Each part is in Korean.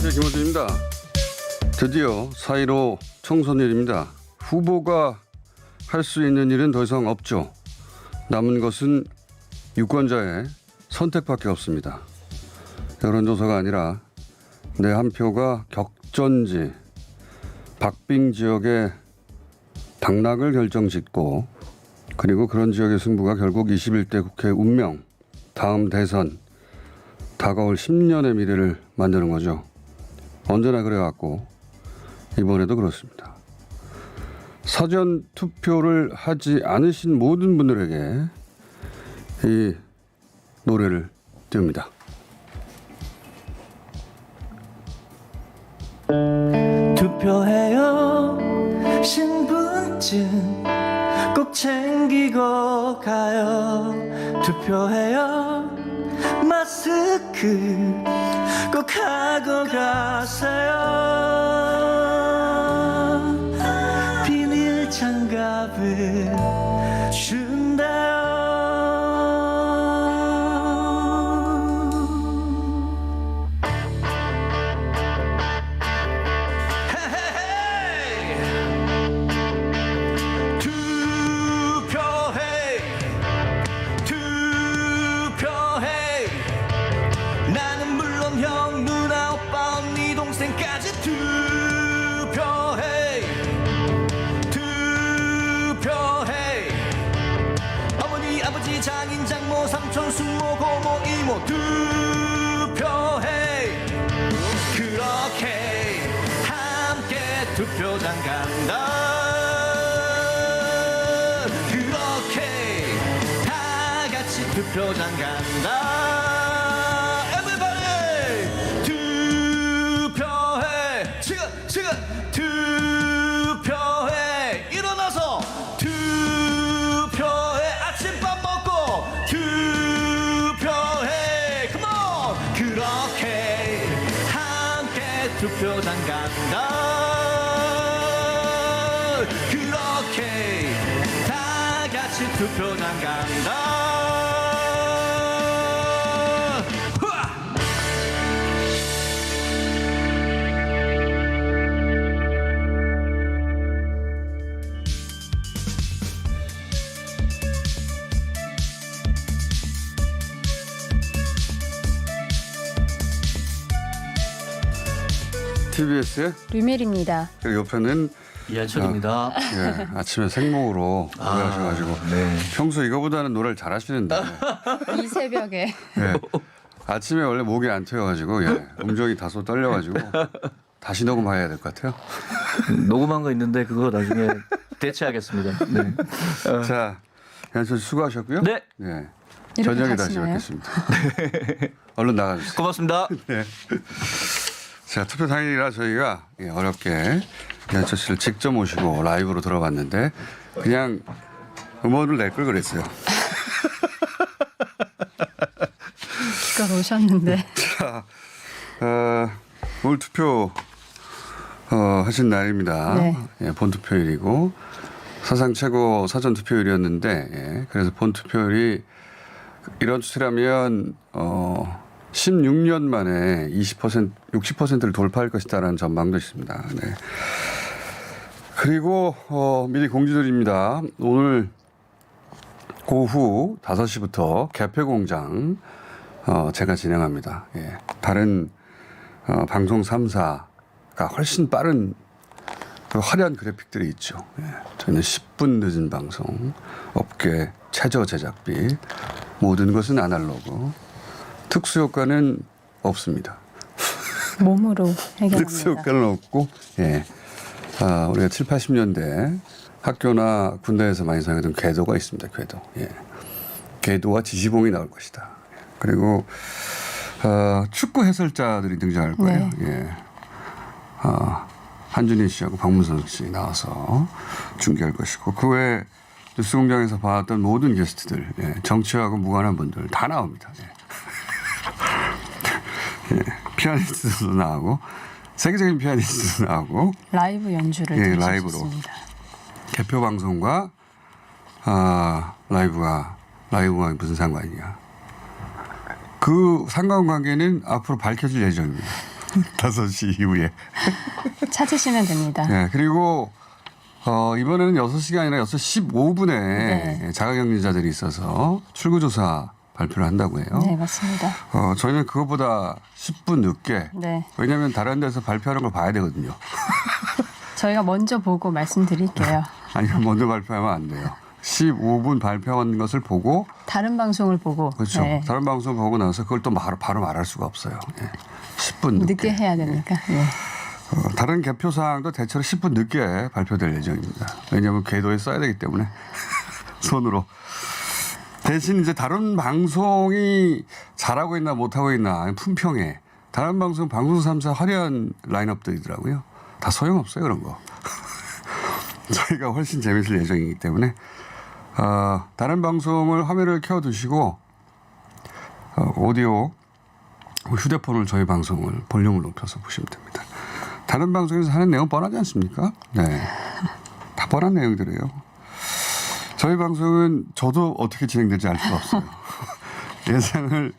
안녕하세요. 김호준입니다. 드디어 4.15 총선일입니다. 후보가 할 수 있는 일은 더 이상 없죠. 남은 것은 유권자의 선택밖에 없습니다. 여론조사가 아니라 내 한 표가 격전지 박빙 지역의 당락을 결정짓고 그리고 그런 지역의 승부가 결국 21대 국회 운명, 다음 대선, 다가올 10년의 미래를 만드는 거죠. 언제나 그래왔고 이번에도 그렇습니다. 사전 투표를 하지 않으신 모든 분들에게 이 노래를 띄웁니다. 투표해요. 신분증 꼭 챙기고 가요. 투표해요. 마스크 꼭 하고 가세요. 비닐 장갑을 준다요. 까지 투표해. 어머니 아버지 장인 장모 삼촌 숙모 고모 이모 투표해. 그렇게 함께 투표장 간다. 그렇게 다 같이 투표장 간다. 지금 투표해. 일어나서 투표해. 아침밥 먹고 투표해. 컴온. 그렇게 함께 투표장 간다. 그렇게 다 같이 투표장 간다. TBS의 류밀입니다. 그리고 옆에는 이한철입니다. 예, 아침에 생목으로 노래하셔가지고 네. 평소 이거보다는 노래를 잘하시는데 이 새벽에 예, 아침에 원래 목이 안 트여가지고 예, 음정이 다소 떨려가지고 다시 녹음해야 될 것 같아요. 녹음한 거 있는데 그거 나중에 대체하겠습니다. 네. 자, 양철 씨 수고하셨고요. 네. 예, 이렇게 저녁에 다시 가시나요? 뵙겠습니다. 얼른 나가주세요. 고맙습니다. 네. 자, 투표 당일이라 저희가 어렵게 양철 씨를 직접 모시고 라이브로 들어봤는데 그냥 음원을 낼 걸 그랬어요. 기껏 오셨는데. 자, 오늘 투표 하신 날입니다. 네. 예, 본투표일이고 사상 최고 사전 투표일이었는데 예, 그래서 본투표율이 이런 추세라면 16년 만에 60%를 돌파할 것이다라는 전망도 있습니다. 네. 그리고 미리 공지드립니다. 오늘 오후 5시부터 개표공장 제가 진행합니다. 예. 다른 방송 3사가 훨씬 빠른 화려한 그래픽들이 있죠. 예. 저희는 10분 늦은 방송, 업계 최저 제작비, 모든 것은 아날로그, 특수효과는 없습니다. 몸으로 해결합니다. 특수효과는 없고, 예. 우리가 7, 80년대 학교나 군대에서 많이 사용하던 궤도가 있습니다. 궤도. 예. 궤도와 지시봉이 나올 것이다. 그리고 축구 해설자들이 등장할 거예요. 네. 예. 한준희 씨하고 박문선 씨 나와서 중계할 것이고 그 외에 뉴스공장에서 봤던 모든 게스트들, 예. 정치하고 무관한 분들 다 나옵니다. 예. 예. 피아니스트도 나오고 세계적인 피아니스트도 나오고 라이브 연주를 예, 들으실 라이브로. 수 있습니다. 개표 방송과 라이브가 무슨 상관이냐. 그 상관관계는 앞으로 밝혀질 예정입니다. 5시 이후에. 찾으시면 됩니다. 네, 그리고 이번에는 6시가 아니라 6시 15분에 네. 자가격리자들이 있어서 출구조사 발표를 한다고 해요. 네, 맞습니다. 저희는 그것보다 10분 늦게. 네. 왜냐하면 다른 데서 발표하는 걸 봐야 되거든요. 저희가 먼저 보고 말씀드릴게요. 아니면 먼저 발표하면 안 돼요. 15분 발표한 것을 보고 다른 방송을 보고. 그렇죠. 네. 다른 방송 보고 나서 그걸 또 바로 말할 수가 없어요. 예. 10분 늦게. 늦게 해야 되니까. 네. 다른 개표 사항도 대체로 10분 늦게 발표될 예정입니다. 왜냐하면 궤도에 써야 되기 때문에 손으로. 대신 이제 다른 방송이 잘하고 있나 못하고 있나 품평에 다른 방송 방송 3사 화려한 라인업들이더라고요. 다 소용없어요 그런 거. 저희가 훨씬 재밌을 예정이기 때문에 다른 방송을 화면을 켜두시고 오디오 휴대폰을 저희 방송을 볼륨을 높여서 보시면 됩니다. 다른 방송에서 하는 내용 뻔하지 않습니까? 네, 다 뻔한 내용들이에요. 저희 방송은 저도 어떻게 진행될지 알 수가 없어요. 예상을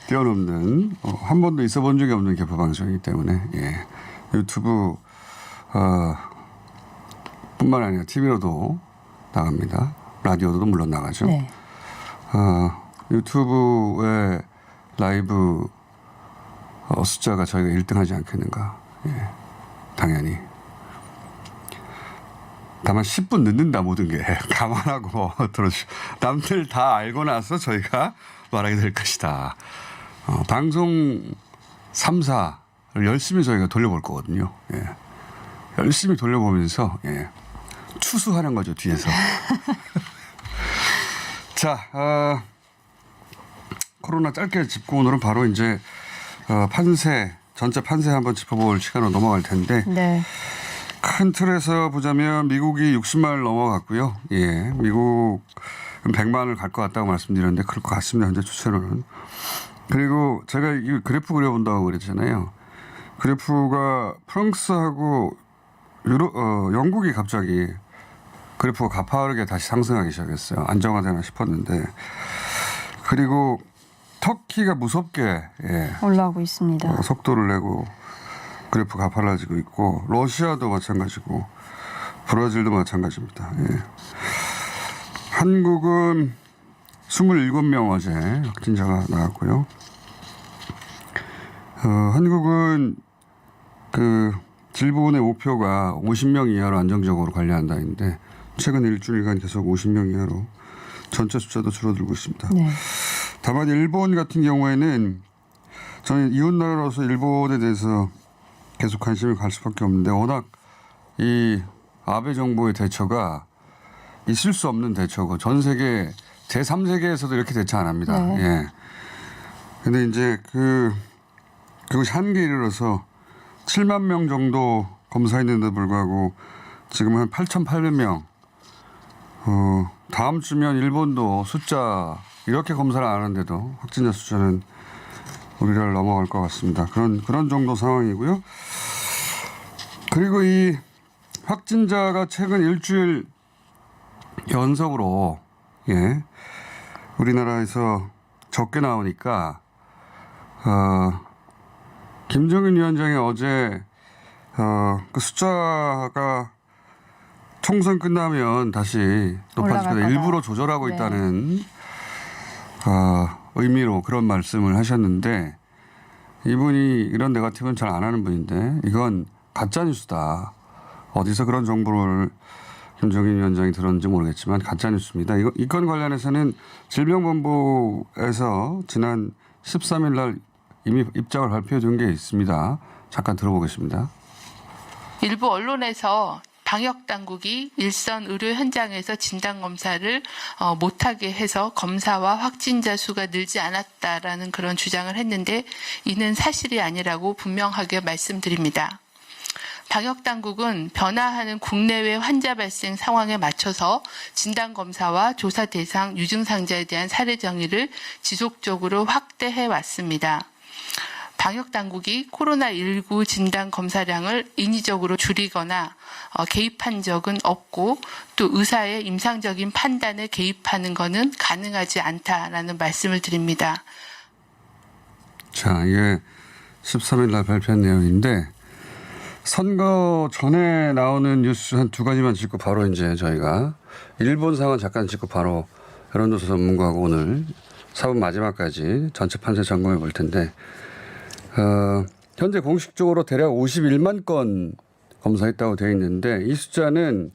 뛰어넘는 한 번도 있어본 적이 없는 개표 방송이기 때문에 예. 유튜브 뿐만 아니라 TV로도 나갑니다. 라디오도 물론 나가죠. 네. 유튜브의 라이브 숫자가 저희가 1등하지 않겠는가. 예. 당연히. 다만 10분 늦는다 모든 게 감안하고 들어주. 남들 다 알고 나서 저희가 말하게 될 것이다. 방송 3사를 열심히 저희가 돌려볼 거거든요. 예. 열심히 돌려보면서 예. 추수하는 거죠 뒤에서. 자, 코로나 짧게 짚고 오늘은 바로 이제 판세 전체 판세 한번 짚어볼 시간으로 넘어갈 텐데. 네. 큰 틀에서 보자면 미국이 60만을 넘어갔고요. 예, 미국은 100만을 갈 것 같다고 말씀드렸는데 그럴 것 같습니다. 현재 추세로는. 그리고 제가 이 그래프 그려본다고 그랬잖아요. 그래프가 프랑스하고 영국이 갑자기 그래프가 가파르게 다시 상승하기 시작했어요. 안정화되나 싶었는데. 그리고 터키가 무섭게 예, 올라오고 있습니다. 속도를 내고 그래프가 가팔라지고 있고 러시아도 마찬가지고 브라질도 마찬가지입니다. 예. 한국은 27명 어제 확진자가 나왔고요. 한국은 그 질본의 목표가 50명 이하로 안정적으로 관리한다는데 최근 일주일간 계속 50명 이하로 전체 숫자도 줄어들고 있습니다. 네. 다만 일본 같은 경우에는 저는 이웃나라로서 일본에 대해서 계속 관심이 갈 수밖에 없는데 워낙 이 아베 정부의 대처가 있을 수 없는 대처고 전 세계 제3세계에서도 이렇게 대처 안 합니다. 네. 예. 근데 이제 그것이 한계에 이르러서 7만 명 정도 검사했는데도 불구하고 지금 한 8,800명. 다음 주면 일본도 숫자 이렇게 검사를 안 하는데도 확진자 숫자는 우리를 넘어갈 것 같습니다. 그런 정도 상황이고요. 그리고 이 확진자가 최근 일주일 연속으로 예, 우리나라에서 적게 나오니까 김정은 위원장이 어제 그 숫자가 총선 끝나면 다시 높아질 거다. 일부러 조절하고 네. 있다는 의미로 그런 말씀을 하셨는데 이분이 이런 네거티브는 잘 안 하는 분인데 이건 가짜뉴스다. 어디서 그런 정보를 김정인 위원장이 들었는지 모르겠지만 가짜뉴스입니다. 이건 관련해서는 질병본부에서 지난 13일 날 이미 입장을 발표해 준 게 있습니다. 잠깐 들어보겠습니다. 일부 언론에서 방역당국이 일선 의료 현장에서 진단검사를 못하게 해서 검사와 확진자 수가 늘지 않았다라는 그런 주장을 했는데 이는 사실이 아니라고 분명하게 말씀드립니다. 방역당국은 변화하는 국내외 환자 발생 상황에 맞춰서 진단검사와 조사 대상 유증상자에 대한 사례 정의를 지속적으로 확대해 왔습니다. 방역당국이 코로나19 진단 검사량을 인위적으로 줄이거나 개입한 적은 없고 또 의사의 임상적인 판단에 개입하는 것은 가능하지 않다라는 말씀을 드립니다. 자, 이게 13일 날 발표한 내용인데 선거 전에 나오는 뉴스 한 두 가지만 짚고 바로 이제 저희가 일본 상황 잠깐 짚고 바로 여론조사 전문가하고 오늘 4분 마지막까지 전체 판세 점검해 볼 텐데 현재 공식적으로 대략 51만 건 검사했다고 되어 있는데 이 숫자는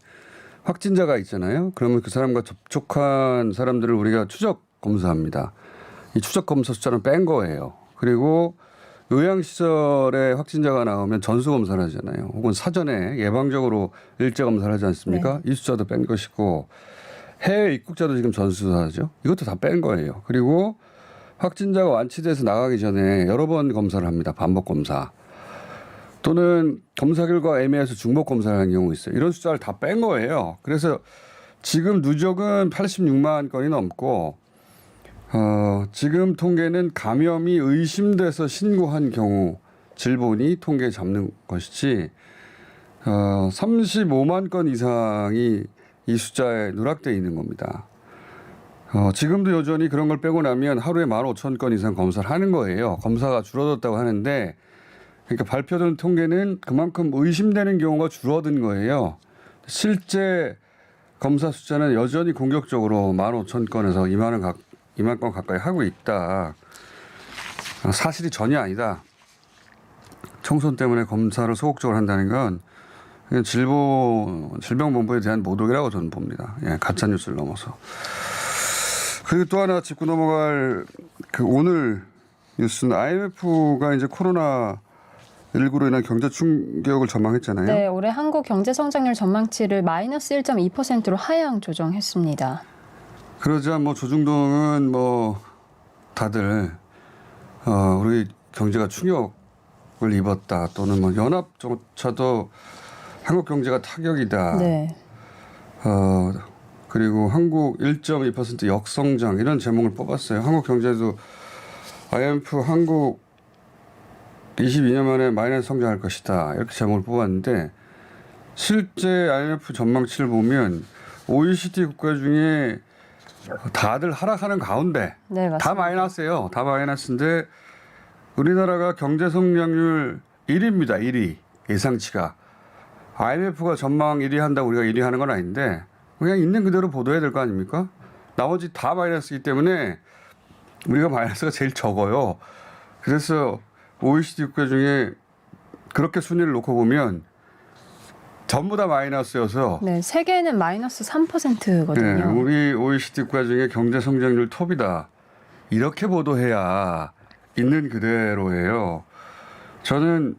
확진자가 있잖아요. 그러면 그 사람과 접촉한 사람들을 우리가 추적 검사합니다. 이 추적 검사 숫자는 뺀 거예요. 그리고 요양시설에 확진자가 나오면 전수검사를 하잖아요. 혹은 사전에 예방적으로 일제검사를 하지 않습니까? 이 숫자도 뺀 것이고 해외 입국자도 지금 전수하죠. 이것도 다 뺀 거예요. 그리고 확진자가 완치돼서 나가기 전에 여러 번 검사를 합니다. 반복 검사. 또는 검사 결과 애매해서 중복 검사를 하는 경우 있어요. 이런 숫자를 다 뺀 거예요. 그래서 지금 누적은 86만 건이 넘고 지금 통계는 감염이 의심돼서 신고한 경우 질본이 통계에 잡는 것이지 35만 건 이상이 이 숫자에 누락되어 있는 겁니다. 지금도 여전히 그런 걸 빼고 나면 하루에 15,000건 이상 검사를 하는 거예요. 검사가 줄어들었다고 하는데 그러니까 발표된 통계는 그만큼 의심되는 경우가 줄어든 거예요. 실제 검사 숫자는 여전히 공격적으로 15,000건에서 2만 건 가까이 하고 있다. 사실이 전혀 아니다. 총선 때문에 검사를 소극적으로 한다는 건 그냥 질병본부에 대한 모독이라고 저는 봅니다. 예, 가짜 뉴스를 넘어서. 그리고 또 하나 짚고 넘어갈 그 오늘 뉴스는 IMF가 이제 코로나19로 인한 경제 충격을 전망했잖아요. 네, 올해 한국 경제 성장률 전망치를 마이너스 1.2%로 하향 조정했습니다. 그러자 뭐 조중동은 뭐 다들 우리 경제가 충격을 입었다 또는 뭐 연합조차도 한국 경제가 타격이다. 네. 그리고 한국 1.2% 역성장 이런 제목을 뽑았어요. 한국 경제도 IMF 한국 22년 만에 마이너스 성장할 것이다. 이렇게 제목을 뽑았는데 실제 IMF 전망치를 보면 OECD 국가 중에 다들 하락하는 가운데 네, 맞습니다. 다 마이너스예요. 다 마이너스인데 우리나라가 경제 성장률 1위입니다. 1위 예상치가. IMF가 전망 1위 한다고 우리가 1위 하는 건 아닌데 그냥 있는 그대로 보도해야 될 거 아닙니까? 나머지 다 마이너스이기 때문에 우리가 마이너스가 제일 적어요. 그래서 OECD 국가 중에 그렇게 순위를 놓고 보면 전부 다 마이너스여서 네, 세계는 마이너스 3%거든요. 네, 우리 OECD 국가 중에 경제 성장률 톱이다. 이렇게 보도해야 있는 그대로예요. 저는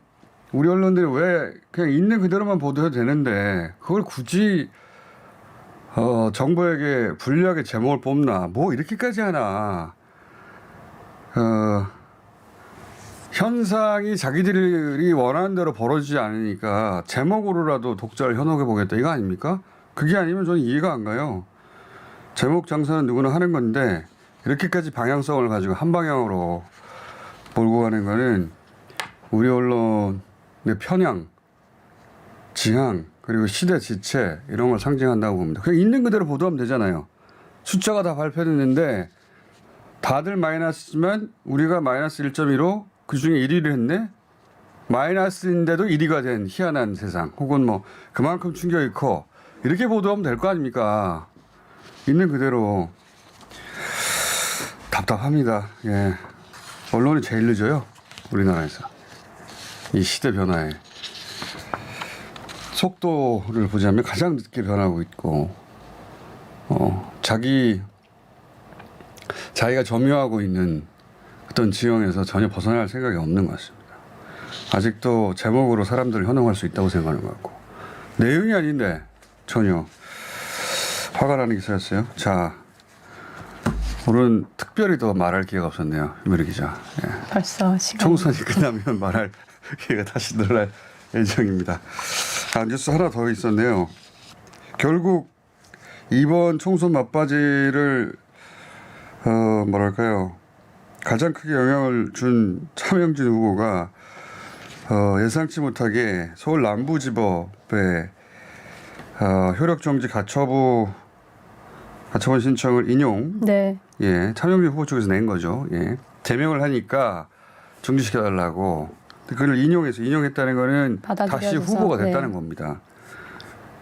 우리 언론들이 왜 그냥 있는 그대로만 보도해도 되는데 그걸 굳이 정부에게 불리하게 제목을 뽑나 뭐 이렇게까지 하나. 현상이 자기들이 원하는 대로 벌어지지 않으니까 제목으로라도 독자를 현혹해 보겠다 이거 아닙니까? 그게 아니면 저는 이해가 안 가요. 제목 장사는 누구나 하는 건데 이렇게까지 방향성을 가지고 한 방향으로 몰고 가는 거는 우리 언론의 편향, 지향 그리고 시대 지체 이런 걸 상징한다고 봅니다. 그냥 있는 그대로 보도하면 되잖아요. 숫자가 다 발표됐는데 다들 마이너스지만 우리가 마이너스 1.2로 그중에 1위를 했네? 마이너스인데도 1위가 된 희한한 세상. 혹은 뭐 그만큼 충격이 커. 이렇게 보도하면 될 거 아닙니까? 있는 그대로. 답답합니다. 예. 언론이 제일 늦어요. 우리나라에서. 이 시대 변화에. 속도를 보자면 가장 늦게 변하고 있고 자기가 점유하고 있는 어떤 지형에서 전혀 벗어날 생각이 없는 것 같습니다. 아직도 제목으로 사람들을 현혹할 수 있다고 생각하는 것 같고 내용이 아닌데 전혀 화가 나는 기사였어요. 자, 오늘은 특별히 더 말할 기회가 없었네요. 유메리 기자. 예. 벌써 시간. 총선이 끝나면 말할 기회가 다시 늘어날 예정입니다. 뉴스 하나 더 있었네요. 결국 이번 총선 막바지를 뭐랄까요. 가장 크게 영향을 준 차명진 후보가 예상치 못하게 서울 남부지법에 효력정지 가처분 신청을 인용. 네. 예, 차명진 후보 쪽에서 낸 거죠. 예, 제명을 하니까 정지시켜달라고 그걸 인용했다는 거는 다시 받아들여져서, 후보가 네. 됐다는 겁니다.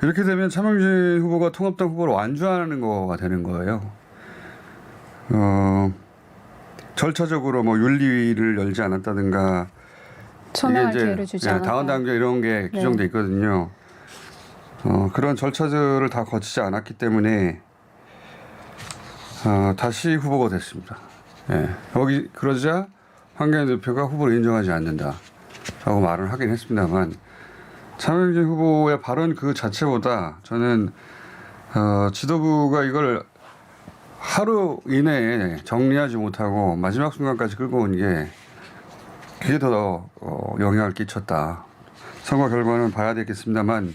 이렇게 되면 차명진 후보가 통합당 후보를 완주하는 거가 되는 거예요. 절차적으로 뭐 윤리위를 열지 않았다든가 천하할 기회를 주지 않았다. 다원 당규 이런 게 규정돼 있거든요. 그런 절차들을 다 거치지 않았기 때문에 다시 후보가 됐습니다. 예. 여기 그러자 황교안 대표가 후보를 인정하지 않는다라고 말을 하긴 했습니다만 차명진 후보의 발언 그 자체보다 저는 지도부가 이걸 하루 이내에 정리하지 못하고 마지막 순간까지 끌고 온 게 그게 더 영향을 끼쳤다. 선거 결과는 봐야 되겠습니다만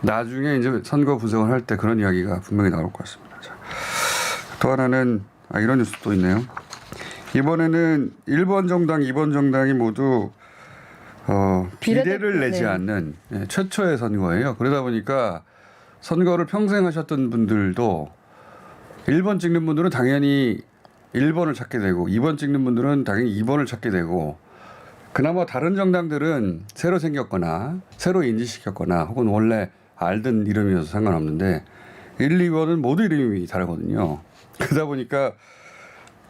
나중에 이제 선거 분석을 할 때 그런 이야기가 분명히 나올 것 같습니다. 자, 또 하나는 이런 뉴스도 있네요. 이번에는 1번 정당, 2번 정당이 모두 비례를 내지 않는 최초의 선거예요. 그러다 보니까 선거를 평생 하셨던 분들도 1번 찍는 분들은 당연히 1번을 찾게 되고 2번 찍는 분들은 당연히 2번을 찾게 되고 그나마 다른 정당들은 새로 생겼거나 새로 인지시켰거나 혹은 원래 알던 이름이어서 상관없는데 1, 2번은 모두 이름이 다르거든요. 그러다 보니까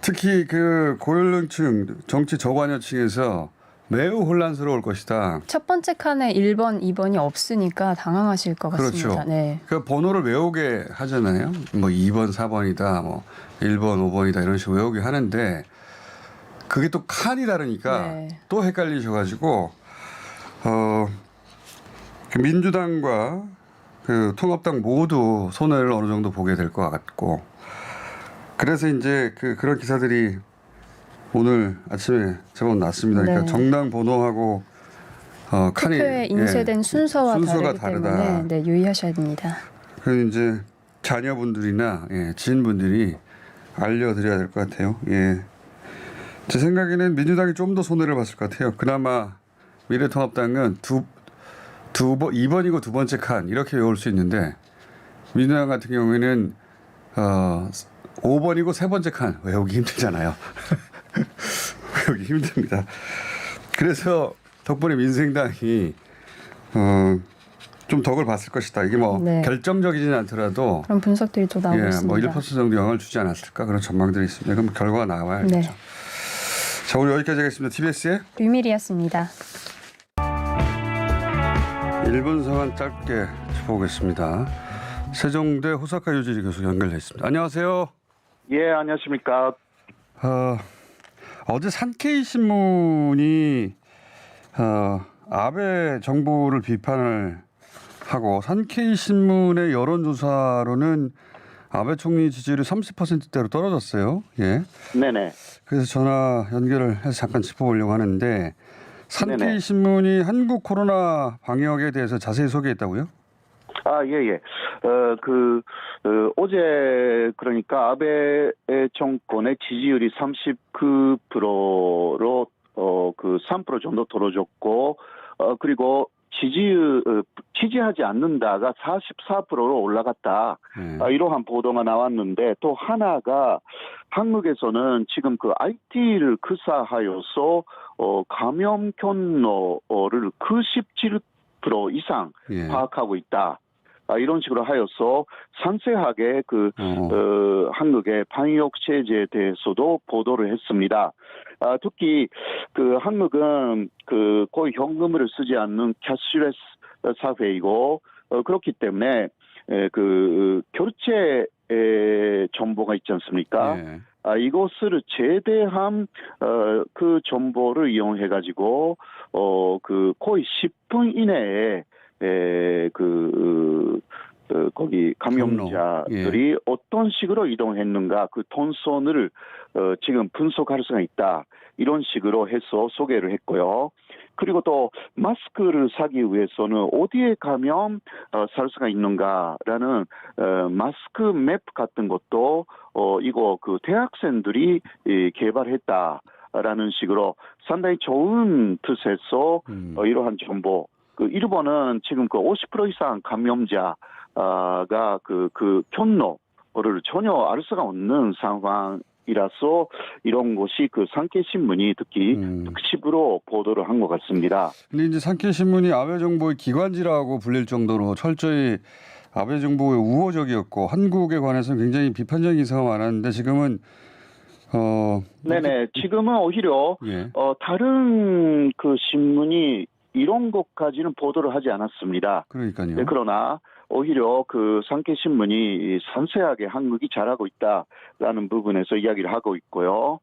특히 그 고연령층 정치 저관여층에서 매우 혼란스러울 것이다. 첫 번째 칸에 1번, 2번이 없으니까 당황하실 것 같습니다. 그렇죠. 네. 그 번호를 외우게 하잖아요. 뭐 2번, 4번이다, 뭐 1번, 5번이다 이런 식으로 외우게 하는데 그게 또 칸이 다르니까 또 헷갈리셔가지고 그 민주당과 그 통합당 모두 손해를 어느 정도 보게 될 것 같고 그래서 이제 그런 기사들이 오늘 아침에 제법 났습니다. 그러니까 정당 번호하고 칸이 투표에 인쇄된 순서가 다르기 다르다. 때문에 유의하셔야 됩니다. 그래서 이제 자녀분들이나 지인분들이 알려드려야 될 것 같아요. 예. 제 생각에는 민주당이 좀 더 손해를 봤을 것 같아요. 그나마 미래통합당은 2번이고 두 번째 칸 이렇게 외울 수 있는데 민주당 같은 경우에는 5번이고 세 번째 칸 외우기 힘들잖아요. 외우기 힘듭니다. 그래서 덕분에 민생당이 좀 덕을 봤을 것이다. 이게 뭐 결정적이지는 않더라도 그런 분석들이 또 나오고 있습니다. 뭐 1% 정도 영향을 주지 않았을까 그런 전망들이 있습니다. 그럼 결과가 나와야 알겠죠. 자, 오늘 여기까지 하겠습니다. TBS의 류밀희였습니다. 1분 상황 짧게 짚어보겠습니다. 세종대 호사카 유지리 교수 연결돼 있습니다. 안녕하세요. 예, 안녕하십니까. 어제 산케이 신문이 아베 정부를 비판을 하고 산케이 신문의 여론조사로는 아베 총리 지지율이 30%대로 떨어졌어요. 예. 네네. 그래서 전화 연결을 해서 잠깐 짚어보려고 하는데 산케이 네네. 신문이 한국 코로나 방역에 대해서 자세히 소개했다고요? 예. 어제 그러니까 아베 정권의 지지율이 39%로 3% 정도 떨어졌고 그리고 지지하지 않는다가 44%로 올라갔다. 이러한 보도가 나왔는데 또 하나가 한국에서는 지금 그 IT를 구사하여서 감염 경로를 97% 이상 파악하고 있다. 이런 식으로 하여서 상세하게 한국의 방역 체제에 대해서도 보도를 했습니다. 특히 한국은 거의 현금을 쓰지 않는 캐시레스 사회이고 그렇기 때문에 결제 정보가 있지 않습니까? 이것을 최대한 그 정보를 이용해 가지고 거의 10분 이내에 거기 감염자들이 어떤 식으로 이동했는가 그 동선을 지금 분석할 수가 있다. 이런 식으로 해서 소개를 했고요. 그리고 또 마스크를 사기 위해서는 어디에 가면 살 수가 있는가라는 마스크 맵 같은 것도 이거 대학생들이 개발했다라는 식으로 상당히 좋은 뜻에서 이러한 정보. 일본은 지금 50% 이상 감염자가 그 경로를 전혀 알 수가 없는 상황 이라서 이런 것이 그 산케신문이 특히 특집으로 보도를 한 것 같습니다. 근데 이제 산케신문이 아베 정부의 기관지라고 불릴 정도로 철저히 아베 정부의 우호적이었고 한국에 관해서는 굉장히 비판적인 기사가 많았는데 지금은 네네. 지금은 오히려 예. 다른 그 신문이 이런 것까지는 보도를 하지 않았습니다. 그러니까요. 네, 그러나 오히려 그 상케신문이 상세하게 한국이 잘하고 있다라는 부분에서 이야기를 하고 있고요.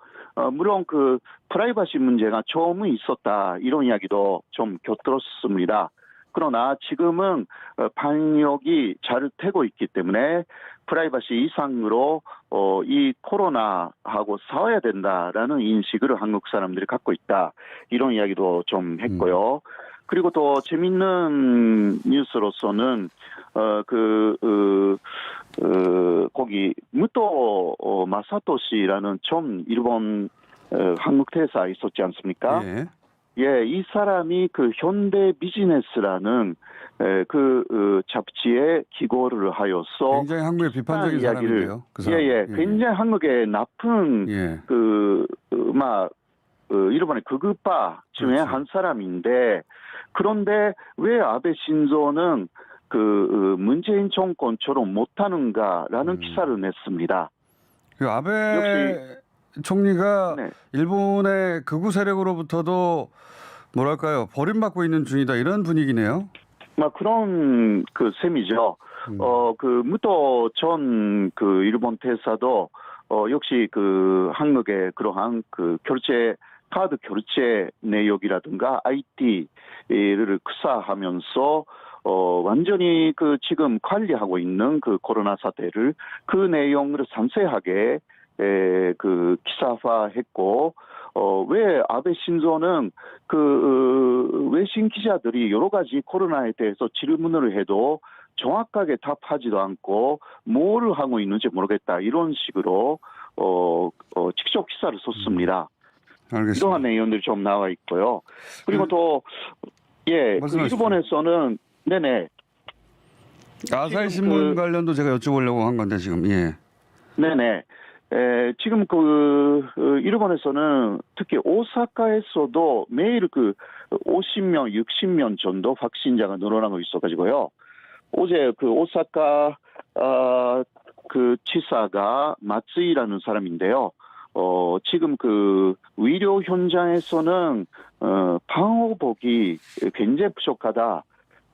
물론 그 프라이버시 문제가 처음은 있었다 이런 이야기도 좀 곁들었습니다. 그러나 지금은 방역이 잘 되고 있기 때문에 프라이버시 이상으로 이 코로나하고 싸워야 된다라는 인식을 한국 사람들이 갖고 있다. 이런 이야기도 좀 했고요. 그리고 또 재밌는 뉴스로서는 거기 무토 마사토 씨라는 좀 일본 한국 대사 있었지 않습니까? 예. 예, 이 사람이 그 현대 비즈니스라는 잡지에 기고를 하여서 굉장히 한국에 비판적인 사람인데요. 그 사람. 예, 굉장히 한국에 나쁜 예. 일본의 극우파 중에 그렇죠. 한 사람인데 그런데 왜 아베 신조는 그 문재인 정권처럼 못하는가라는 기사를 냈습니다. 그 아베 총리가 네. 일본의 극우 세력으로부터도 뭐랄까요 버림받고 있는 중이다 이런 분위기네요. 그런 그 셈이죠. 그 무토 전 그 일본 대사도 역시 그 한국의 그러한 그 카드 결제 내역이라든가 IT를 구사하면서 완전히 그 지금 관리하고 있는 그 코로나 사태를 그 내용을 상세하게 그 기사화했고 왜 아베 신조는 그 외신 기자들이 여러 가지 코로나에 대해서 질문을 해도 정확하게 답하지도 않고 뭘 하고 있는지 모르겠다 이런 식으로 직접 기사를 썼습니다. 알겠습니다. 이러한 내용들이 좀 나와 있고요. 그리고 또 그 일본에서는 네네. 아사히 신문 관련도 제가 여쭤보려고 한 건데 지금 예. 네네. 지금 그 일본에서는 특히 오사카에서도 매일 그 50명, 60명 정도 확진자가 늘어나고 있어가지고요. 어제 그 오사카 그 지사가 마츠이라는 사람인데요. 지금 그 의료 현장에서는 방호복이 굉장히 부족하다.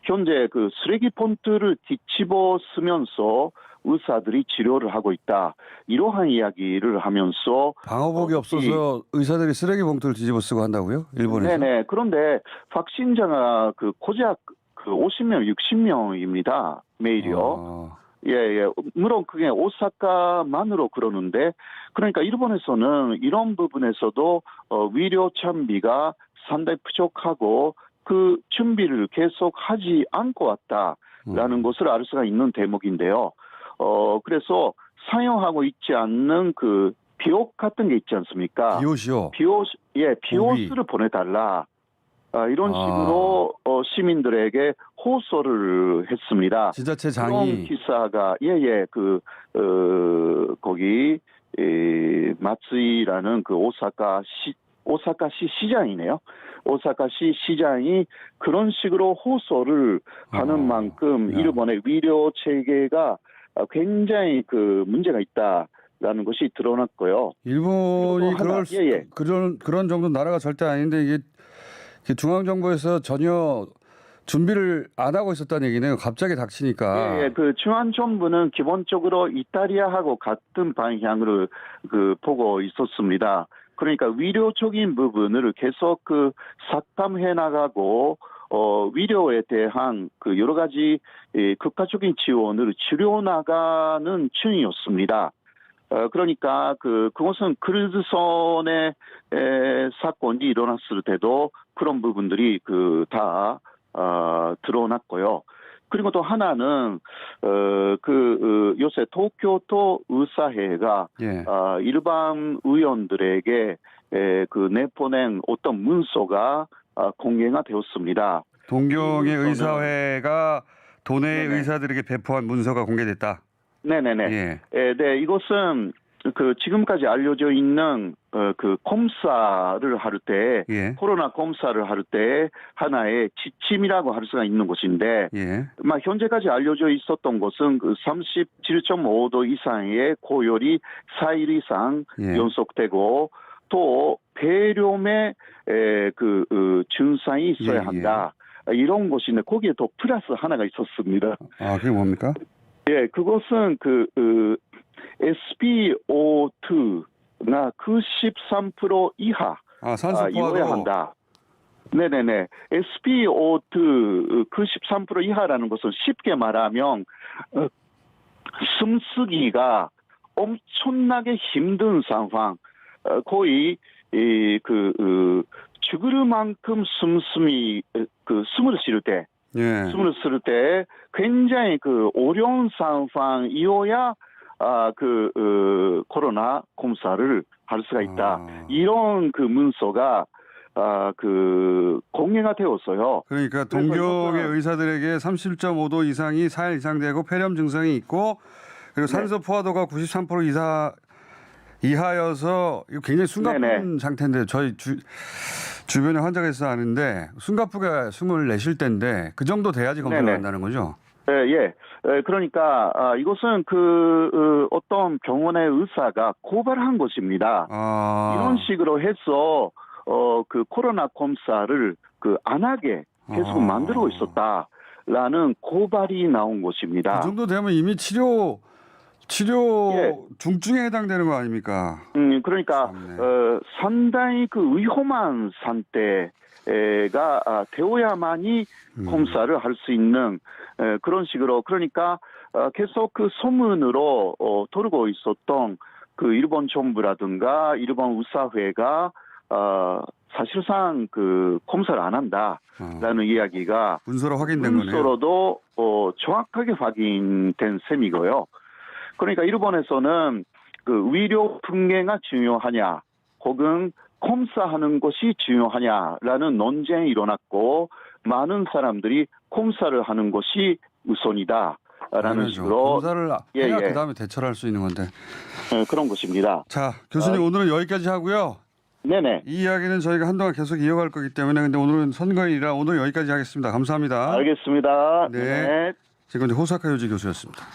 현재 그 쓰레기 봉투를 뒤집어 쓰면서 의사들이 치료를 하고 있다. 이러한 이야기를 하면서 방호복이 없어서 의사들이 쓰레기 봉투를 뒤집어 쓰고 한다고요? 일본에서? 네네. 그런데 확진자가 그 고작 그 50명, 60명입니다. 매일요. 예. 물론 그게 오사카만으로 그러는데 그러니까 일본에서는 이런 부분에서도 의료 장비가 상당히 부족하고 그 준비를 계속 하지 않고 왔다라는 것을 알 수가 있는 대목인데요. 그래서 사용하고 있지 않는 그 비옷 같은 게 있지 않습니까? 비옷이요? 비옷을 보내달라. 이런 식으로 시민들에게 호소를 했습니다. 지자체 그런 장이 기사가 거기 마츠이라는 그 오사카시 시장이네요. 오사카시 시장이 그런 식으로 호소를 하는 만큼 일본의 의료 체계가 굉장히 그 문제가 있다라는 것이 드러났고요. 일본이 그런 정도 나라가 절대 아닌데 이게 중앙정부에서 전혀 준비를 안 하고 있었다는 얘기네요. 갑자기 닥치니까. 그 중앙정부는 기본적으로 이탈리아하고 같은 방향으로 그 보고 있었습니다. 그러니까 위료적인 부분을 계속 그 삭감해 나가고 위료에 대한 그 여러 가지 국가적인 지원을 줄여 나가는 중이었습니다. 그러니까 그것은 크루즈선의 사건이 일어났을 때도 그런 부분들이 다 드러났고요. 그리고 또 하나는 요새 도쿄도 의사회가 일반 의원들에게 내보낸 어떤 문서가 공개가 되었습니다. 동경의 의사회가 도내 의사들에게 배포한 문서가 공개됐다. 네네네. 네, 이것은 그 지금까지 알려져 있는 그 검사를 할 때 예. 코로나 검사를 할 때 하나의 지침이라고 할 수가 있는 것인데 예. 현재까지 알려져 있었던 것은 그 37.5도 이상의 고열이 4일 이상 예. 연속되고 또 폐렴의 증상이 있어야 예, 한다. 이런 것인데 거기에 더 플러스 하나가 있었습니다. 아, 그게 뭡니까? 예, 그것은 SpO2가 93% 이하 산소 포화도 이어야 한다. 네네네. SpO2 93% 이하라는 것은 쉽게 말하면 숨쉬기가 엄청나게 힘든 상황, 거의 죽을 만큼 숨을 쉴 때. 예. 숨을 쓸 때 굉장히 어려운 상황이어야 코로나 검사를 할 수가 있다. 이런 문서가 공개가 되었어요. 그러니까 동경의 의사들에게 37.5도 이상이 4일 이상 되고 폐렴 증상이 있고 그리고 산소 포화도가 93% 이하여서 이거 굉장히 숨가쁜 상태인데 저희 주변에 환자가 있어 아는데 숨가쁘게 숨을 내쉴 때인데 그 정도 돼야지 검사를 한다는 거죠? 예. 그러니까 이것은 어떤 병원의 의사가 고발한 것입니다. 이런 식으로 해서 코로나 검사를 안 하게 계속 만들고 있었다라는 고발이 나온 것입니다. 그 정도 되면 이미 치료 예. 중증에 해당되는 거 아닙니까? 그러니까 상당히 위험한 상태가 되어야만이 검사를 할 수 있는 그런 식으로 그러니까 계속 소문으로 돌고 있었던 일본 정부라든가 일본 의사회가 사실상 검사를 안 한다라는 이야기가 문서로 확인된 거네요. 문서로도 정확하게 확인된 셈이고요. 그러니까 일본에서는 의료 분계가 중요하냐 혹은 검사하는 것이 중요하냐라는 논쟁이 일어났고 많은 사람들이 검사를 하는 것이 우선이다라는 당연하죠. 식으로 검사를 해야 그다음에 대처를 할 수 있는 건데. 그런 것입니다. 자, 교수님 오늘은 여기까지 하고요. 네네. 이 이야기는 저희가 한동안 계속 이어갈 거기 때문에 근데 오늘은 선거일이라 오늘 여기까지 하겠습니다. 감사합니다. 알겠습니다. 네. 지금까지 호사카 요지 교수였습니다.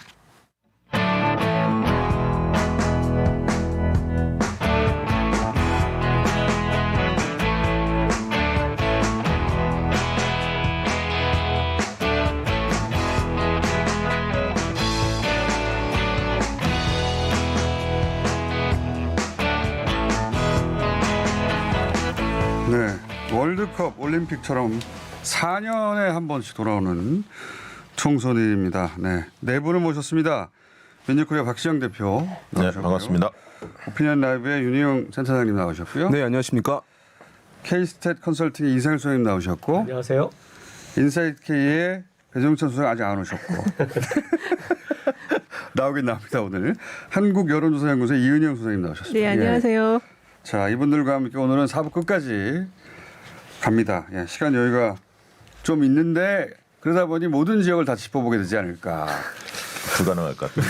네, 월드컵 올림픽처럼 4년에 한 번씩 돌아오는 총선일입니다. 네 분을 모셨습니다. 민주코리아 박시영 대표 나오셨고요. 네, 반갑습니다. 오피니언 라이브의 윤희용 센터장님 나오셨고요. 네, 안녕하십니까. K스탯 컨설팅의 이상일 소장님 나오셨고 안녕하세요. 인사이트 K의 배종찬 소장 아직 안 오셨고 나오긴 나옵니다 오늘. 한국여론조사연구소의 이은영 소장님 나오셨습니다. 네, 안녕하세요. 자, 이분들과 함께 오늘은 4부 끝까지 갑니다. 예, 시간 여유가 좀 있는데 그러다 보니 모든 지역을 다 짚어보게 되지 않을까. 불가능할 것 같은데.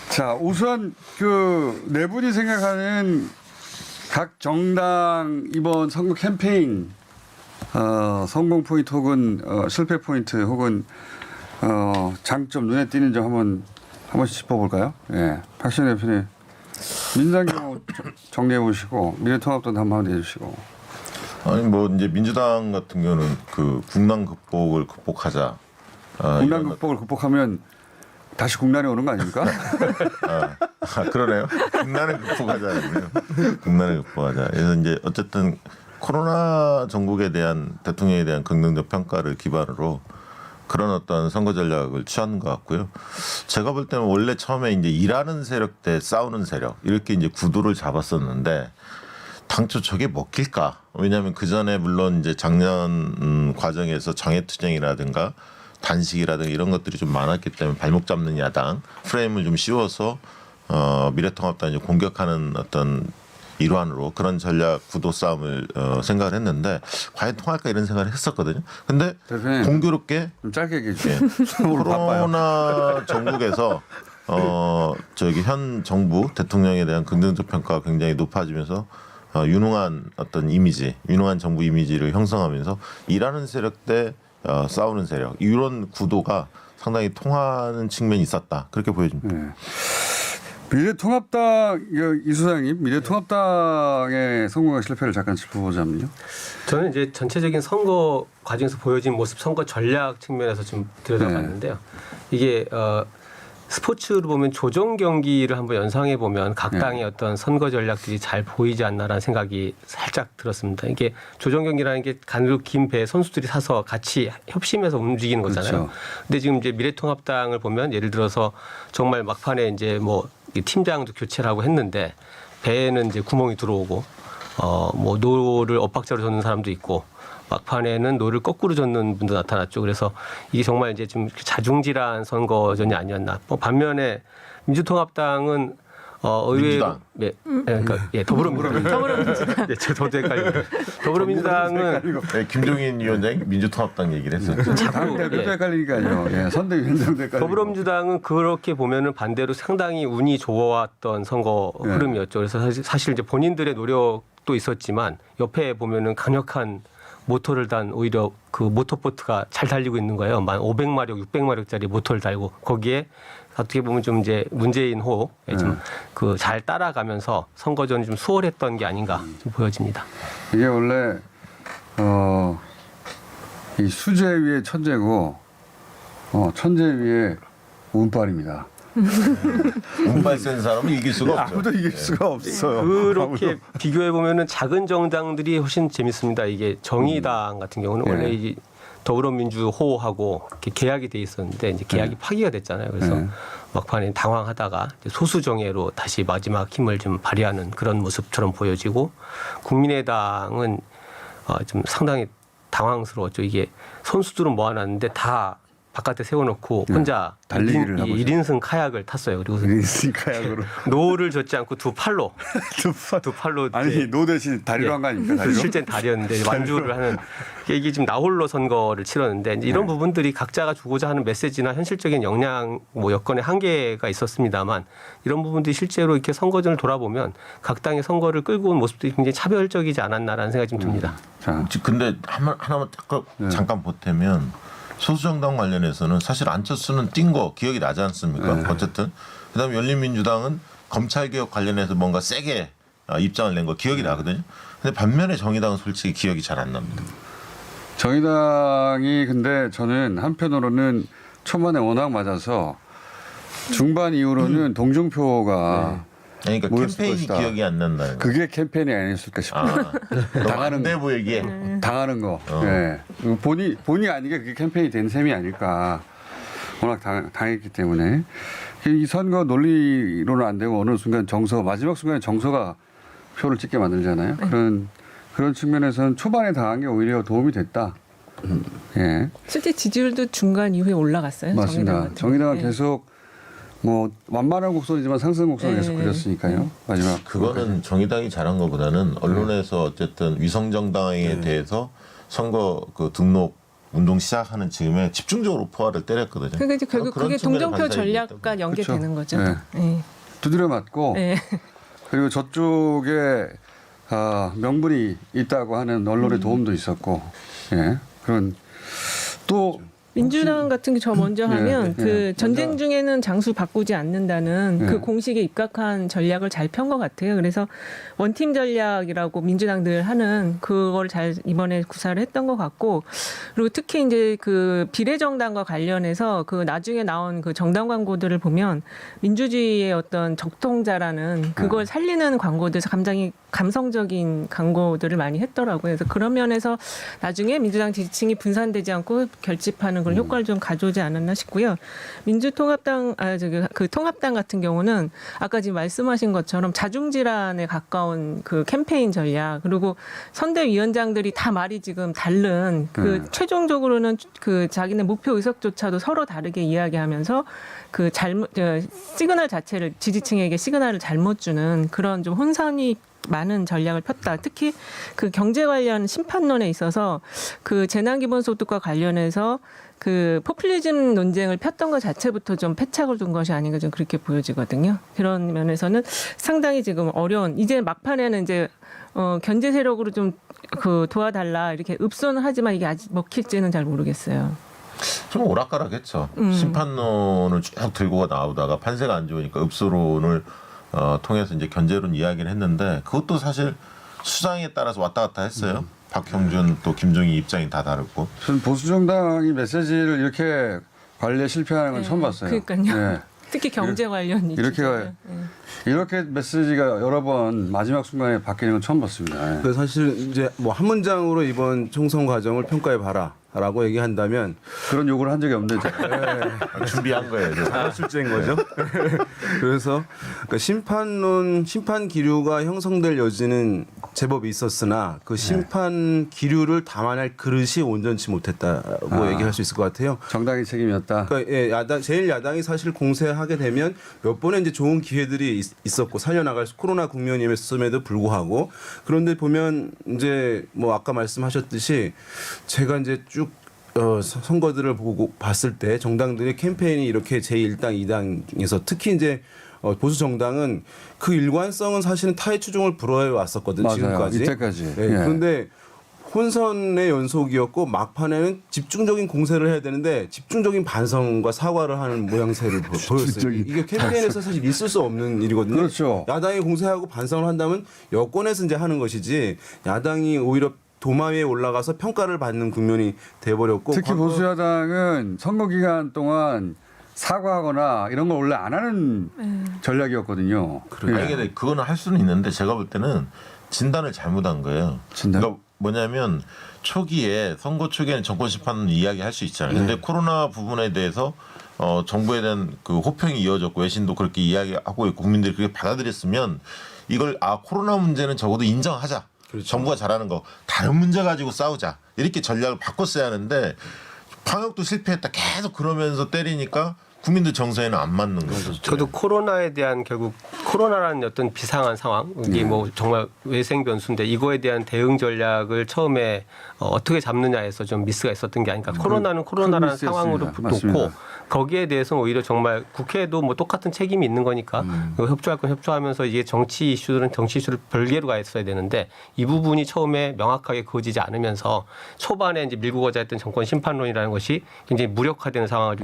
자, 우선 네 분이 생각하는 각 정당 이번 선거 캠페인 성공 포인트 혹은 실패 포인트 혹은 장점 눈에 띄는 점 한번씩 짚어볼까요? 예, 박시영 대표님. 민주당 경우 정리해 보시고 미래통합도 한번 해주시고. 아니 이제 민주당 같은 경우는 국난 극복을 극복하자. 국난 극복을 극복하면 다시 국난이 오는 거 아닙니까? 그러네요. 국난을 극복하자고요. 국난을 극복하자. 그래서 이제 어쨌든 코로나 정국에 대한 대통령에 대한 긍정적 평가를 기반으로 그런 어떤 선거 전략을 취하는 것 같고요. 제가 볼 때는 원래 처음에 이제 일하는 세력 대 싸우는 세력 이렇게 이제 구도를 잡았었는데 당초 저게 먹힐까? 왜냐하면 그 전에 물론 이제 작년 과정에서 장애투쟁이라든가 단식이라든가 이런 것들이 좀 많았기 때문에 발목 잡는 야당 프레임을 좀 씌워서 미래통합당을 이제 공격하는 어떤 일환으로 그런 전략 구도 싸움을 생각을 했는데 과연 통할까 이런 생각을 했었거든요. 근데 공교롭게 좀 짧게 얘기해 주세요. 코로나 전국에서 저기 현 정부 대통령에 대한 긍정적 평가가 굉장히 높아지면서 유능한 어떤 이미지, 유능한 정부 이미지를 형성하면서 일하는 세력 대 싸우는 세력 이런 구도가 상당히 통하는 측면이 있었다 그렇게 보여집니다. 네. 미래통합당 이 소장님, 미래통합당의 성공과 실패를 잠깐 짚어보자면요. 저는 이제 전체적인 선거 과정에서 보여진 모습, 선거 전략 측면에서 좀 들여다봤는데요. 이게 스포츠로 보면 조정 경기를 한번 연상해 보면 각 당의 어떤 선거 전략들이 잘 보이지 않나라는 생각이 살짝 들었습니다. 이게 조정 경기라는 게 가늘고 긴 배에 선수들이 사서 같이 협심해서 움직이는 거잖아요. 그렇죠. 근데 지금 이제 미래통합당을 보면 예를 들어서 정말 막판에 이제 뭐 팀장도 교체를 하고 했는데 배에는 이제 구멍이 들어오고 뭐 노를 엇박자로 젓는 사람도 있고 막판에는 노를 거꾸로 젓는 분도 나타났죠. 그래서 이게 정말 이제 좀 자중질환 선거전이 아니었나. 반면에 민주통합당은 의외로 네, 그러니까 더불어민주당. 네, 저도 헷갈리고. 더불어민주당은 네, 김종인 위원장이 민주통합당 얘기를 했어요. 당대도 헷갈리니까요. 예, 선대위원장도 헷갈리고. 더불어민주당은 그렇게 보면은 반대로 상당히 운이 좋았던 선거 흐름이었죠. 그래서 사실 이제 본인들의 노력도 있었지만 옆에 보면은 강력한 모터를 단 오히려 그 모터보트가 잘 달리고 있는 거예요. 500마력, 600마력짜리 모터를 달고 거기에 어떻게 보면 좀 이제 문재인 호에 좀 그 잘 따라가면서 선거전이 좀 수월했던 게 아닌가 좀 보여집니다. 이게 원래 이 수제 위에 천재고 천재 위에 운빨입니다. 운빨 센 사람은 이길 수가 없죠. 아무도 이길 수가 없어요. 그렇게 비교해 보면은 작은 정당들이 훨씬 재밌습니다. 이게 정의당 같은 경우는 원래 이 더불어민주호하고 이렇게 계약이 돼 있었는데 이제 계약이 파기가 됐잖아요. 그래서 막판에 당황하다가 이제 소수정예로 다시 마지막 힘을 좀 발휘하는 그런 모습처럼 보여지고 국민의당은 좀 상당히 당황스러웠죠. 이게 선수들은 모아놨는데 다 바깥에 세워놓고 혼자 달리기를 하고 1인승 카약을 탔어요. 그리고 1인승 카약으로 노를 젓지 않고 두 팔로 아니 노 대신 다리로 한 거 아닙니까? 다리로? 실제는 다리였는데 완주를 하는 이게 지금 나홀로 선거를 치렀는데 이런 부분들이 각자가 주고자 하는 메시지나 현실적인 역량 뭐 여건의 한계가 있었습니다만 이런 부분들이 실제로 이렇게 선거전을 돌아보면 각 당의 선거를 끌고 온 모습들이 굉장히 차별적이지 않았나라는 생각이 좀 듭니다. 자, 근데 하나만 잠깐 보태면 소수정당 관련해서는 사실 안철수는 뛴 거 기억이 나지 않습니까? 어쨌든 그다음에 열린민주당은 검찰개혁 관련해서 뭔가 세게 입장을 낸 거 기억이 나거든요. 근데 반면에 정의당은 솔직히 기억이 잘 안 납니다. 정의당이 근데 저는 한편으로는 초반에 워낙 맞아서 중반 이후로는 동정표가 그러니까 모였을 캠페인이 것이다. 기억이 안 난다는 거. 그게 캠페인이 아니었을까 싶어요. 당하는 대부 얘기에. 당하는 거. 예. 본의 아니게 그게 캠페인이 된 셈이 아닐까. 워낙 당했기 때문에. 이 선거 논리로는 안 되고 어느 순간 마지막 순간에 정서가 표를 찍게 만들잖아요. 그런 측면에서는 초반에 당한 게 오히려 도움이 됐다. 예. 실제 지지율도 중간 이후에 올라갔어요. 맞습니다. 정의당은 계속 뭐 완만한 곡선이지만 상승 곡선을 계속 그렸으니까요. 마지막 그거는 정의당이 잘한 것보다는 언론에서 어쨌든 위성정당에 대해서 선거 그 등록 운동 시작하는 지금에 집중적으로 포화를 때렸거든요. 그러니까 이제 결국 그런 그게 측면의 동정표 반사이기 전략과 연계되는 거죠. 네. 네. 두드려 맞고 네. 그리고 저쪽에 명분이 있다고 하는 언론의 도움도 있었고 그런 또 민주당 같은 게 저 먼저 하면 그 전쟁 먼저. 중에는 장수 바꾸지 않는다는 그 네. 공식에 입각한 전략을 잘 편 것 같아요. 그래서 원팀 전략이라고 민주당들 하는 그걸 잘 이번에 구사를 했던 것 같고 그리고 특히 이제 그 비례정당과 관련해서 그 나중에 나온 그 정당 광고들을 보면 민주주의의 어떤 적통자라는 그걸 살리는 광고들 굉장히 감성적인 광고들을 많이 했더라고요. 그래서 그런 면에서 나중에 민주당 지지층이 분산되지 않고 결집하는 그런 효과를 좀 가져오지 않았나 싶고요. 민주통합당, 그 통합당 같은 경우는 아까 지금 말씀하신 것처럼 자중질환에 가까운 그 캠페인 전략 그리고 선대위원장들이 다 말이 지금 다른 그 최종적으로는 그 자기네 목표 의석조차도 서로 다르게 이야기하면서 그 시그널 자체를 지지층에게 시그널을 잘못 주는 그런 좀 혼선이 많은 전략을 폈다. 특히 그 경제 관련 심판론에 있어서 그 재난기본소득과 관련해서 그 포퓰리즘 논쟁을 폈던 것 자체부터 좀 패착을 둔 것이 아닌가 좀 그렇게 보여지거든요. 그런 면에서는 상당히 지금 어려운 이제 막판에는 이제 견제 세력으로 좀 그 도와달라 이렇게 읍소는 하지만 이게 아직 먹힐지는 잘 모르겠어요. 좀 오락가락했죠. 심판론을 쭉 들고 나오다가 판세가 안 좋으니까 읍소론을 통해서 이제 견제론 이야기를 했는데 그것도 사실 수장에 따라서 왔다 갔다 했어요. 박형준 또 김종희 입장이 다 다르고. 저는 보수 정당이 메시지를 이렇게 관리에 실패하는 건 처음 봤어요. 그러니까요. 네. 특히 경제 관련 이렇게 메시지가 여러 번 마지막 순간에 바뀌는 건 처음 봤습니다. 그 사실 이제 뭐 한 문장으로 이번 총선 과정을 평가해 봐라라고 얘기한다면 그런 요구를 한 적이 없는데 준비한 거예요. 실제인 거죠. 그래서 그러니까 심판 기류가 형성될 여지는 제법 있었으나 그 심판 기류를 담아낼 그릇이 온전치 못했다고 얘기할 수 있을 것 같아요. 정당의 책임이었다. 그러니까 제일 야당이 사실 공세하게 되면 몇 번의 이제 좋은 기회들이 있었고 살려나갈 코로나 국면임에도 불구하고 그런데 보면 이제 뭐 아까 말씀하셨듯이 제가 이제 쭉 선거들을 보고 봤을 때 정당들의 캠페인이 이렇게 제1당, 2당에서 특히 이제 보수 정당은 그 일관성은 사실은 타의 추종을 불허해 왔었거든요. 맞아요. 지금까지. 이때까지. 네, 예. 그런데 혼선의 연속이었고 막판에는 집중적인 공세를 해야 되는데 집중적인 반성과 사과를 하는 모양새를 보였어요. 이게 캠페인에서 사실 있을 수 없는 일이거든요. 그렇죠. 야당이 공세하고 반성을 한다면 여권에서 이제 하는 것이지 야당이 오히려 도마 위에 올라가서 평가를 받는 국면이 돼버렸고 특히 보수 야당은 선거 기간 동안 사과하거나 이런 걸 원래 안 하는 전략이었거든요. 아니, 그거는 할 수는 있는데 제가 볼 때는 진단을 잘못한 거예요. 진단? 그러니까 뭐냐면 초기에 선거 초기에는 정권 심판 이야기할 수 있잖아요. 근데 코로나 부분에 대해서 정부에 대한 그 호평이 이어졌고 외신도 그렇게 이야기하고 있고 국민들이 그렇게 받아들였으면 이걸 코로나 문제는 적어도 인정하자. 그렇죠. 정부가 잘하는 거 다른 문제 가지고 싸우자. 이렇게 전략을 바꿨어야 하는데 방역도 실패했다. 계속 그러면서 때리니까 국민들 정서에는 안 맞는 거죠. 저도 코로나에 대한 결국 코로나라는 어떤 비상한 상황 이게 뭐 정말 외생 변수인데 이거에 대한 대응 전략을 처음에 어떻게 잡느냐에서 좀 미스가 있었던 게 아닐까. 코로나는 코로나라는 상황으로 놓고 거기에 대해서는 오히려 정말 국회도 뭐 똑같은 책임이 있는 거니까 협조할 건 협조하면서 이게 정치 이슈들은 정치 이슈를 별개로 가했어야 되는데 이 부분이 처음에 명확하게 그어지지 않으면서 초반에 이제 밀고 가자 했던 정권 심판론이라는 것이 굉장히 무력화되는 상황을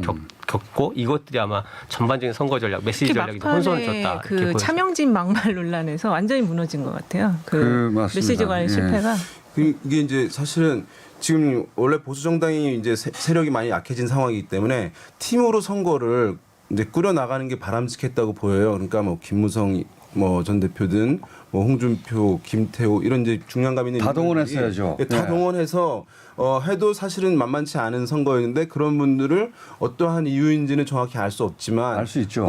겪고 이것들이 아마 전반적인 선거 전략, 메시지 전략이 혼선을 줬다. 그 차명진 막말 논란에서 완전히 무너진 것 같아요. 그 메시지 관련 실패가. 이게 이제 사실은 지금 원래 보수 정당이 이제 세력이 많이 약해진 상황이기 때문에 팀으로 선거를 이제 꾸려 나가는 게 바람직했다고 보여요. 그러니까 뭐 김무성 전 대표든 뭐 홍준표, 김태호 이런 이제 중량감 있는 다 동원했어야죠. 다 동원해서 해도 사실은 만만치 않은 선거였는데 그런 분들을 어떠한 이유인지는 정확히 알 수 없지만 알 수 있죠.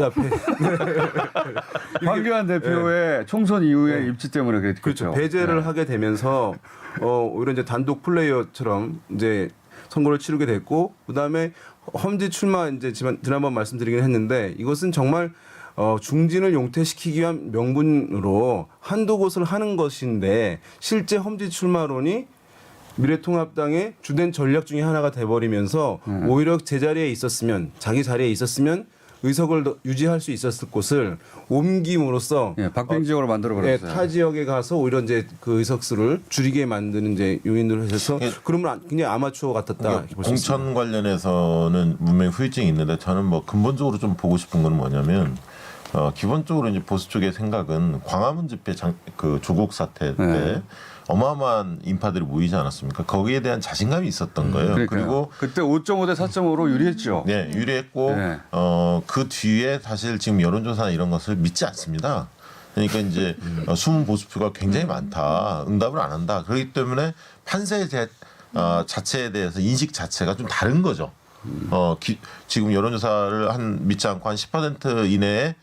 황교안 대표의 총선 이후에 입지 때문에 그랬죠. 그렇죠. 배제를 하게 되면서 오히려 이제 단독 플레이어처럼 이제 선거를 치르게 됐고 그다음에 험지 출마 이제 지난번 말씀드리긴 했는데 이것은 정말 중진을 용퇴시키기 위한 명분으로 한두 곳을 하는 것인데 실제 험지 출마론이 미래통합당의 주된 전략 중에 하나가 돼버리면서 오히려 제자리에 있었으면 자기 자리에 있었으면 의석을 유지할 수 있었을 곳을 옮김으로써 박빙 지역으로 만들어 버렸어요. 타 지역에 가서 오히려 이제 그 의석수를 줄이게 만드는 이제 요인으로 해서 그러면 굉장히 아마추어 같았다. 공천 관련해서는 분명히 후유증이 있는데 저는 뭐 근본적으로 좀 보고 싶은 건 뭐냐면 기본적으로 이제 보수 쪽의 생각은 광화문 집회 그 조국 사태 때 어마어마한 인파들이 모이지 않았습니까? 거기에 대한 자신감이 있었던 거예요. 그리고 그때 5.5대 4.5로 유리했죠. 네, 유리했고 그 뒤에 사실 지금 여론조사나 이런 것을 믿지 않습니다. 그러니까 이제 숨은 보수표가 굉장히 많다. 응답을 안 한다. 그렇기 때문에 판세 자체에 대해서 인식 자체가 좀 다른 거죠. 지금 여론조사를 믿지 않고 한 10% 이내에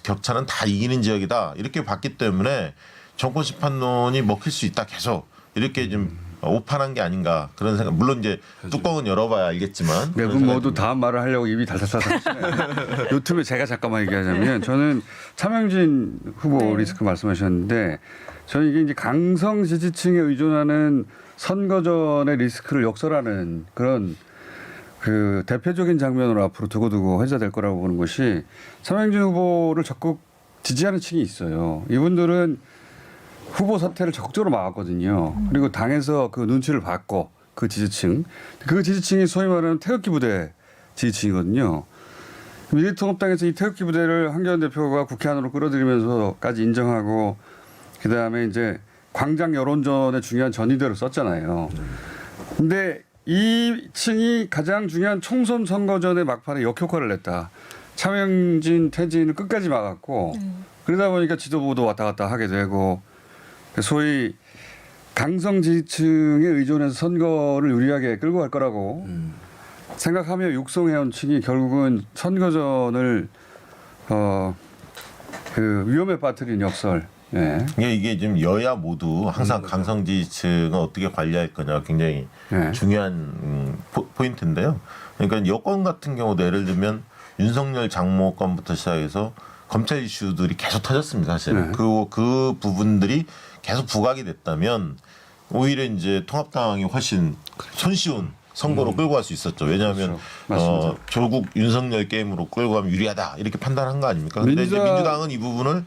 격차는 다 이기는 지역이다. 이렇게 봤기 때문에 정권 심판론이 먹힐 수 있다. 계속 이렇게 좀 오판한 게 아닌가 그런 생각. 물론 이제 뚜껑은 열어봐야 알겠지만. 네 분 모두 다음 말을 하려고 입이 달달달하시네요. 요 틈에 제가 잠깐만 얘기하자면 저는 차명진 후보 네. 리스크 말씀하셨는데 저는 이게 이제 강성 지지층에 의존하는 선거 전의 리스크를 역설하는 그런 그 대표적인 장면으로 앞으로 두고두고 회자될 거라고 보는 것이 차명진 후보를 적극 지지하는 층이 있어요. 이분들은 후보 사퇴를 적극적으로 막았거든요. 그리고 당에서 그 눈치를 봤고 그 지지층이 소위 말하는 태극기 부대 지지층이거든요. 미래통합당에서 이 태극기 부대를 한겨레 대표가 국회 안으로 끌어들이면서까지 인정하고 그다음에 이제 광장 여론전의 중요한 전위대로 썼잖아요. 근데 이 층이 가장 중요한 총선 선거전의 막판에 역효과를 냈다. 차명진 퇴진을 끝까지 막았고 그러다 보니까 지도부도 왔다 갔다 하게 되고 소위 강성 지지층에 의존해서 선거를 유리하게 끌고 갈 거라고 생각하며 육성해온 층이 결국은 선거전을 그 위험에 빠뜨린 역설. 예. 이게 지금 여야 모두 항상 강성 지지층을 어떻게 관리할 거냐 굉장히 네. 중요한 포인트인데요. 그러니까 여권 같은 경우도 예를 들면 윤석열 장모건부터 시작해서 검찰 이슈들이 계속 터졌습니다. 사실은 네. 그 부분들이 계속 부각이 됐다면 오히려 이제 통합당이 훨씬 손쉬운 선거로 끌고 갈 수 있었죠. 왜냐하면 그렇죠. 결국 윤석열 게임으로 끌고 가면 유리하다 이렇게 판단한 거 아닙니까? 근데 이제 민주당은 이 부분을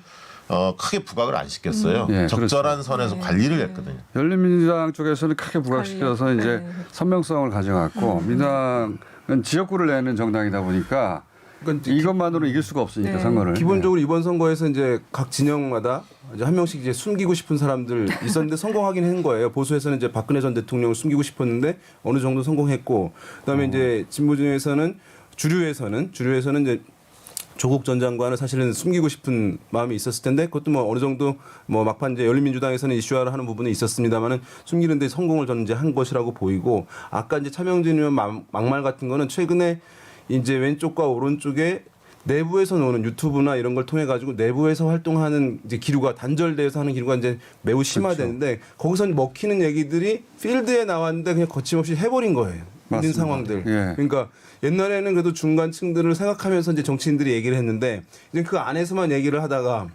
크게 부각을 안 시켰어요. 예, 적절한 선에서 관리를 했거든요. 열린민주당 쪽에서는 크게 부각시켜서 이제 선명성을 가져갔고 민주당은 지역구를 내는 정당이다 보니까 그러니까 이것만으로 이길 수가 없으니까 네. 선거를. 기본적으로 이번 선거에서 이제 각 진영마다 이제 한 명씩 이제 숨기고 싶은 사람들 있었는데 성공하긴 한 거예요. 보수에서는 이제 박근혜 전 대통령을 숨기고 싶었는데 어느 정도 성공했고, 그다음에 이제 진보 중에서는 주류에서는 이제 조국 전 장관을 사실은 숨기고 싶은 마음이 있었을 텐데 그것도 뭐 어느 정도 뭐 막판 이제 열린민주당에서는 이슈화를 하는 부분이 있었습니다만은 숨기는데 성공을 저는 이제 한 것이라고 보이고, 아까 이제 차명진 의원 막말 같은 거는 최근에 이제 왼쪽과 오른쪽에 내부에서 노는 유튜브나 이런 걸 통해 가지고 내부에서 활동하는 이제 기류가 단절돼서 하는 기류가 이제 매우 심화되는데 거기서 먹히는 얘기들이 필드에 나왔는데 그냥 거침없이 해버린 거예요. 있는 상황들. 예. 그러니까 옛날에는 그래도 중간층들을 생각하면서 이제 정치인들이 얘기를 했는데 이제 그 안에서만 얘기를 하다가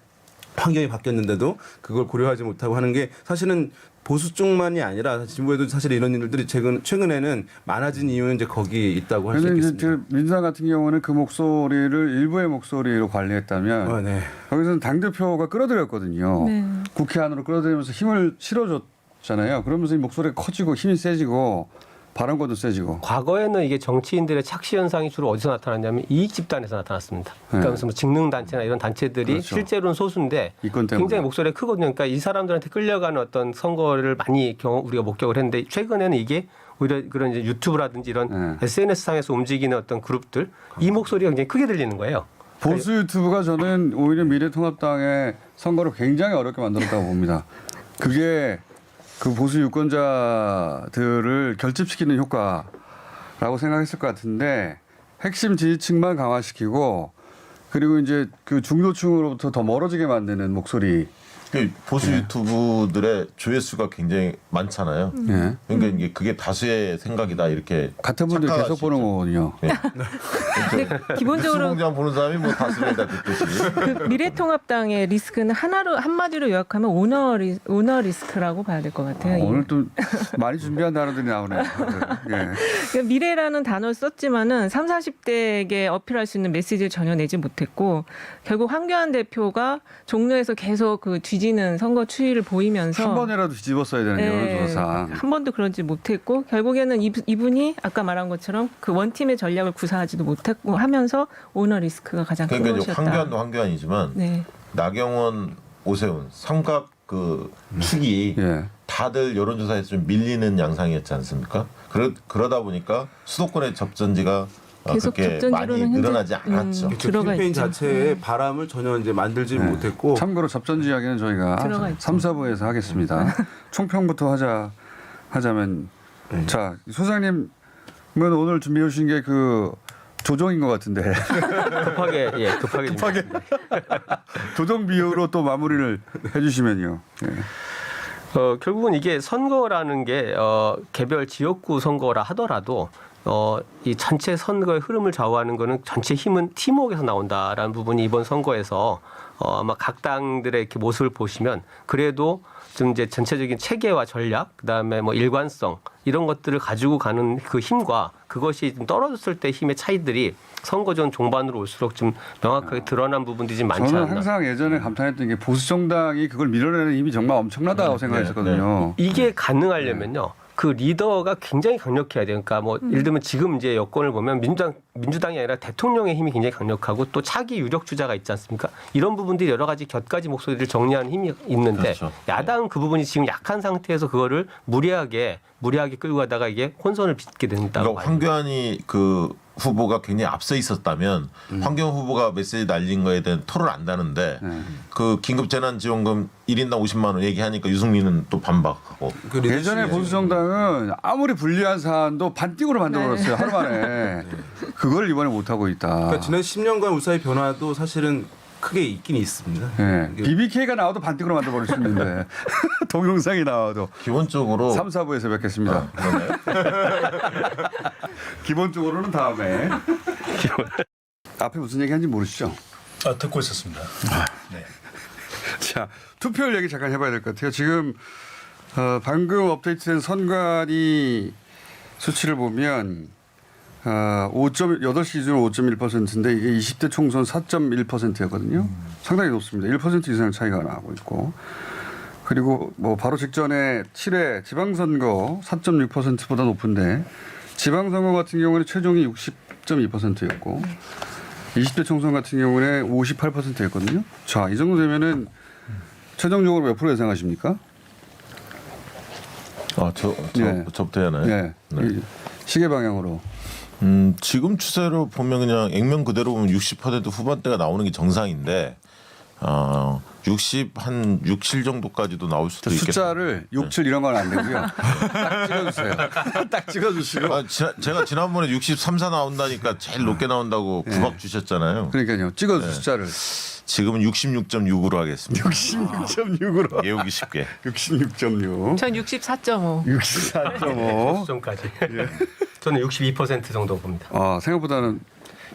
환경이 바뀌었는데도 그걸 고려하지 못하고 하는 게 사실은 보수 쪽만이 아니라 진보에도 사실 이런 일들이 최근에는 많아진 이유는 이제 거기 있다고 할 수 그런데 이제 있겠습니다. 그 민주당 같은 경우는 그 목소리를 일부의 목소리로 관리했다면 네. 거기서는 당대표가 끌어들였거든요. 네. 국회 안으로 끌어들이면서 힘을 실어줬잖아요. 그러면서 이 목소리가 커지고 힘이 세지고 발언권도 세지고. 과거에는 이게 정치인들의 착시 현상이 주로 어디서 나타났냐면 이익 집단에서 나타났습니다. 그러니까 무슨 뭐 직능 단체나 이런 단체들이 그렇죠. 실제로는 소수인데 이권 때문에. 굉장히 목소리가 크거든요. 그러니까 이 사람들한테 끌려가는 어떤 선거를 많이 우리가 목격을 했는데 최근에는 이게 오히려 그런 이제 유튜브라든지 이런 SNS 상에서 움직이는 어떤 그룹들 이 목소리가 굉장히 크게 들리는 거예요. 보수 유튜브가 저는 오히려 미래통합당의 선거를 굉장히 어렵게 만들었다고 봅니다. 그게 그 보수 유권자들을 결집시키는 효과라고 생각했을 것 같은데 핵심 지지층만 강화시키고 그리고 이제 그 중도층으로부터 더 멀어지게 만드는 목소리. 보수 유튜브들의 조회수가 굉장히 많잖아요. 예. 그러니까 이게 그게 다수의 생각이다 이렇게 같은 분들 착각할 계속 수 보는 있죠. 거거든요. 기본적으로 뉴스공장 보는 사람이 뭐 다수다 듣듯이. 그 미래통합당의 리스크는 한마디로 요약하면 오너 리스크라고 봐야 될 것 같아요. 오늘 또 많이 준비한 단어들이 나오네요. 예. 그러니까 미래라는 단어를 썼지만은 30, 40대에게 어필할 수 있는 메시지를 전혀 내지 못했고 결국 황교안 대표가 종로에서 계속 그 뒤지는 선거 추이를 보이면서 한 번이라도 뒤집었어야 되는 여론조사상. 한 번도 그러지 못했고 결국에는 이분이 아까 말한 것처럼 그 원팀의 전략을 구사하지도 못했고 하면서 오너 리스크가 가장 큰 그러니까 이제 것이었다. 황교안도 황교안이지만 네. 나경원, 오세훈 삼각 그 축이 예. 다들 여론조사에서 좀 밀리는 양상이었지 않습니까? 그러다 보니까 수도권의 접전지가 계속 그렇게 접전지로는 많이 늘어나지 않았죠. 들어가 캠페인 있죠. 자체에 바람을 전혀 이제 만들지 네. 못했고 참고로 접전지 이야기는 저희가 들어가 있죠. 3, 4부에서 하겠습니다. 총평부터 하자면 자 소장님은 오늘 준비해 주신 게 그 조정인 것 같은데 급하게 조정 비유로 또 마무리를 해주시면요. 예. 결국은 이게 선거라는 게 개별 지역구 선거라 하더라도 이 전체 선거의 흐름을 좌우하는 거는 전체 힘은 팀워크에서 나온다라는 부분이 이번 선거에서 아마 각 당들의 이렇게 모습을 보시면 그래도 좀 이제 전체적인 체계와 전략, 그다음에 뭐 일관성 이런 것들을 가지고 가는 그 힘과 그것이 좀 떨어졌을 때 힘의 차이들이 선거전 종반으로 올수록 좀 명확하게 드러난 부분들이 좀 많지 저는 않나. 항상 예전에 감탄했던 게 보수 정당이 그걸 밀어내는 힘이 정말 엄청나다고 생각했었거든요. 이게 가능하려면요. 그 리더가 굉장히 강력해야 돼요. 그러니까 뭐 예를 들면 지금 이제 여권을 보면 민주당이 아니라 대통령의 힘이 굉장히 강력하고 또 차기 유력 주자가 있지 않습니까? 이런 부분들이 여러 가지 곁가지 목소리를 정리하는 힘이 있는데 그렇죠. 야당은 그 부분이 지금 약한 상태에서 그거를 무리하게 끌고 가다가 이게 혼선을 빚게 된다고 그러니까 봐요. 황교안이 그 후보가 굉장히 앞서 있었다면 황교안 후보가 메시지 날린 거에 대한 토를 안다는데 그 긴급재난지원금 1인당 50만 원 얘기하니까 유승민은 또 반박하고. 예전에 보수 정당은 아무리 불리한 사안도 반띵으로 만들어놨어요. 하루 만에. 그걸 이번에 못하고 있다. 그러니까 지난 10년간 우사의 변화도 사실은 크게 있긴 있습니다. 네. BBK가 나와도 반띵으로 만들어버릴 수 있는데 동영상이 나와도 기본적으로 3, 4부에서 뵙겠습니다. 기본적으로는 다음에. 앞에 무슨 얘기하는지 모르시죠? 듣고 있었습니다. 네. 자, 투표율 얘기 잠깐 해봐야 될 것 같아요. 지금 방금 업데이트된 선관위 수치를 보면 8시 기준으로 5.1%인데 이게 20대 총선 4.1%였거든요. 상당히 높습니다. 1% 이상 차이가 나고 있고. 그리고 뭐 바로 직전에 7회 지방선거 4.6%보다 높은데 지방선거 같은 경우는 최종이 60.2%였고 20대 총선 같은 경우는 58%였거든요. 자, 이 정도 되면은 최종적으로 몇 프로 예상하십니까? 저부터 해야 하나요? 네. 네. 시계 방향으로. 지금 추세로 보면 그냥 액면 그대로 보면 60% 후반대가 나오는 게 정상인데 67 정도까지도 나올 수도 있겠다. 숫자를 67 이런 건 안 되고요. 딱 찍어주세요. 딱 찍어주시고. 제가 지난번에 63, 4 나온다니까 제일 높게 나온다고 구박 주셨잖아요. 그러니까요. 찍어주 숫자를. 지금은 66.6으로 하겠습니다. 66.6으로. 외우기 쉽게. 66.6. 전 64.5. 64.5. 수준까지. 저는 62% 정도 봅니다. 생각보다는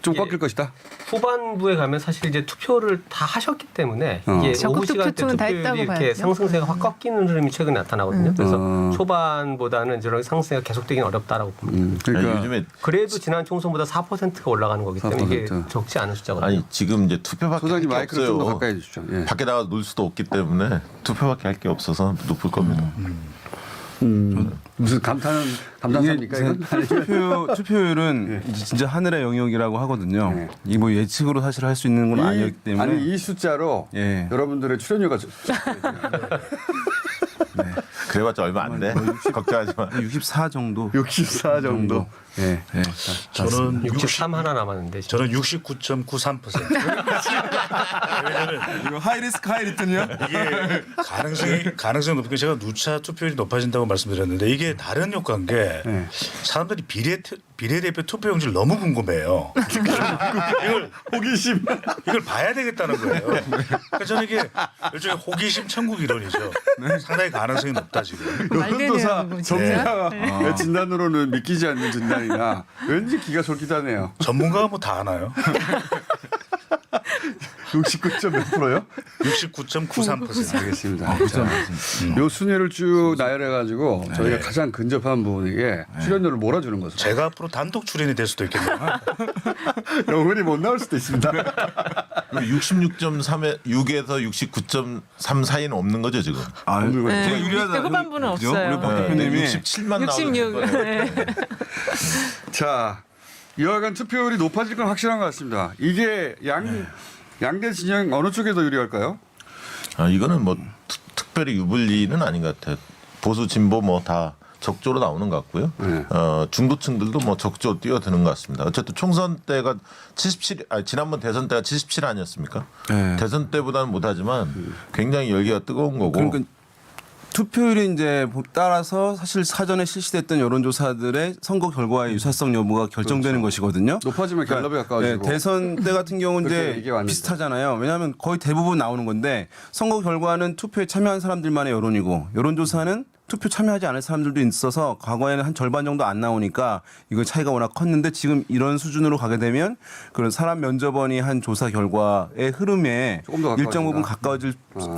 좀 꺾일 것이다. 후반부에 가면 사실 이제 투표를 다 하셨기 때문에 이게 적극 오후 시간대 투표층은 다 했다고 투표율이 이렇게 봐야죠. 상승세가 확 꺾이는 흐름이 최근에 나타나거든요. 그래서 초반보다는 저런 상승세가 계속되긴 어렵다라고 봅니다. 그러니까 요즘에 그래도 지난 총선보다 4%가 올라가는 거기 때문에 이게 4%. 적지 않은 숫자거든요. 아니 지금 이제 투표밖에 할 소장님 게 마이크를 좀 더 없어요. 가까이 해주십시오. 예. 밖에 나가 놀 수도 없기 때문에 투표밖에 할 게 없어서 높을 겁니다. 무슨 감탄사입니까 이건? 투표율은 이제 진짜 하늘의 영역이라고 하거든요. 네. 이게 뭐 예측으로 사실 할 수 있는 건 아니었기 때문에. 아니 이 숫자로 예. 여러분들의 출연료가 그래봤자 얼마 안 돼. 걱정하지 마. 64 정도. 64 정도. 예. 네. 저는 63 하나 남았는데 지금. 저는 69.93%. 이거 하이리스크 하이리턴이요? 이게 가능성이 높은 게 제가 누차 투표율이 높아진다고 말씀드렸는데 이게 다른 효과인 게 사람들이 비례대표 투표용지를 너무 궁금해요. 이걸 호기심. 이걸 봐야 되겠다는 거예요. 그러니까 저는 이게 일종의 호기심 천국 이론이죠. 상당히 가능성이 높다 지금. 여론조사 말되네요, 전문가 진단으로는 믿기지 않는 진단이나 왠지 기가 솔깃하네요. 전문가가 뭐 다 아나요? 69.몇 프로요? 69.93%. 알겠습니다. 요 순위를 쭉 나열해가지고 저희가 가장 근접한 부분에게 출연료를 몰아주는 것으로. 제가 앞으로 단독 출연이 될 수도 있겠네요. 영원히 못 나올 수도 있습니다. 66.3에 6에서 69.3 사이는 없는 거죠 지금. 없는 거죠. 네. 유리하다. 후반부는 그죠? 없어요. 우리 박 대표님이 67만 66. 나오는 네. 자, 여하간 투표율이 높아질 건 확실한 것 같습니다. 이게 양대 진영 어느 쪽에 더 유리할까요? 이거는 뭐 특별히 유불리는 아닌 것 같아요. 보수 진보 뭐 다 적조로 나오는 것 같고요. 중도층들도 뭐 적조 뛰어드는 것 같습니다. 어쨌든 총선 때가 77, 지난번 대선 때가 77 아니었습니까? 네. 대선 때보다는 못하지만 굉장히 열기가 뜨거운 거고. 그러니까 투표율이 이제 따라서 사실 사전에 실시됐던 여론조사들의 선거 결과의 유사성 여부가 결정되는 것이거든요. 높아지면 갤럽에 가까워지고. 대선 때 같은 경우는 그렇게 이제 얘기가 왔는데. 비슷하잖아요. 왜냐하면 거의 대부분 나오는 건데 선거 결과는 투표에 참여한 사람들만의 여론이고 여론조사는 투표 참여하지 않을 사람들도 있어서 과거에는 한 절반 정도 안 나오니까 이거 차이가 워낙 컸는데 지금 이런 수준으로 가게 되면 그런 사람 면접원이 한 조사 결과의 흐름에 조금 더 일정 부분 가까워질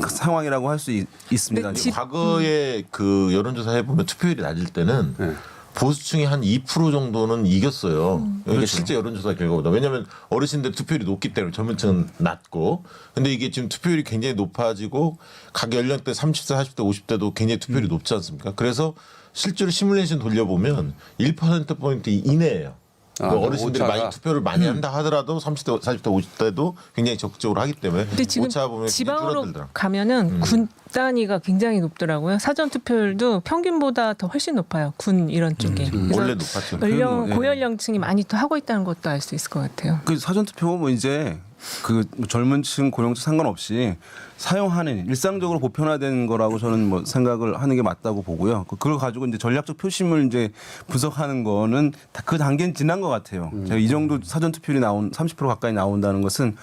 상황이라고 할 수 있습니다. 과거에 그 여론조사 해보면 투표율이 낮을 때는 네. 보수층이 한 2% 정도는 이겼어요. 그러니까 실제 여론조사 결과보다. 왜냐하면 어르신들 투표율이 높기 때문에 젊은층은 낮고. 근데 이게 지금 투표율이 굉장히 높아지고 각 연령대 30대, 40대, 50대도 굉장히 투표율이 높지 않습니까? 그래서 실제로 시뮬레이션 돌려보면 1%포인트 이내예요. 어르신들이 오차가. 많이 투표를 많이 한다 하더라도 30대, 40대, 50대도 굉장히 적극적으로 하기 때문에 근데 지금 오차 보면 지방으로 줄어들더라고요. 가면은 군 단위가 굉장히 높더라고요. 사전 투표율도 평균보다 더 훨씬 높아요. 군 이런 쪽에. 그래서 원래 높았죠. 연령 예. 고연령층이 많이 또 하고 있다는 것도 알 수 있을 것 같아요. 그 사전 투표 뭐 이제 그 젊은층 고령층 상관없이 사용하는 일상적으로 보편화된 거라고 저는 뭐 생각을 하는 게 맞다고 보고요. 그걸 가지고 이제 전략적 표심을 이제 분석하는 거는 다 그 단계는 지난 것 같아요. 제가 이 정도 사전 투표율이 30% 가까이 나온다는 것은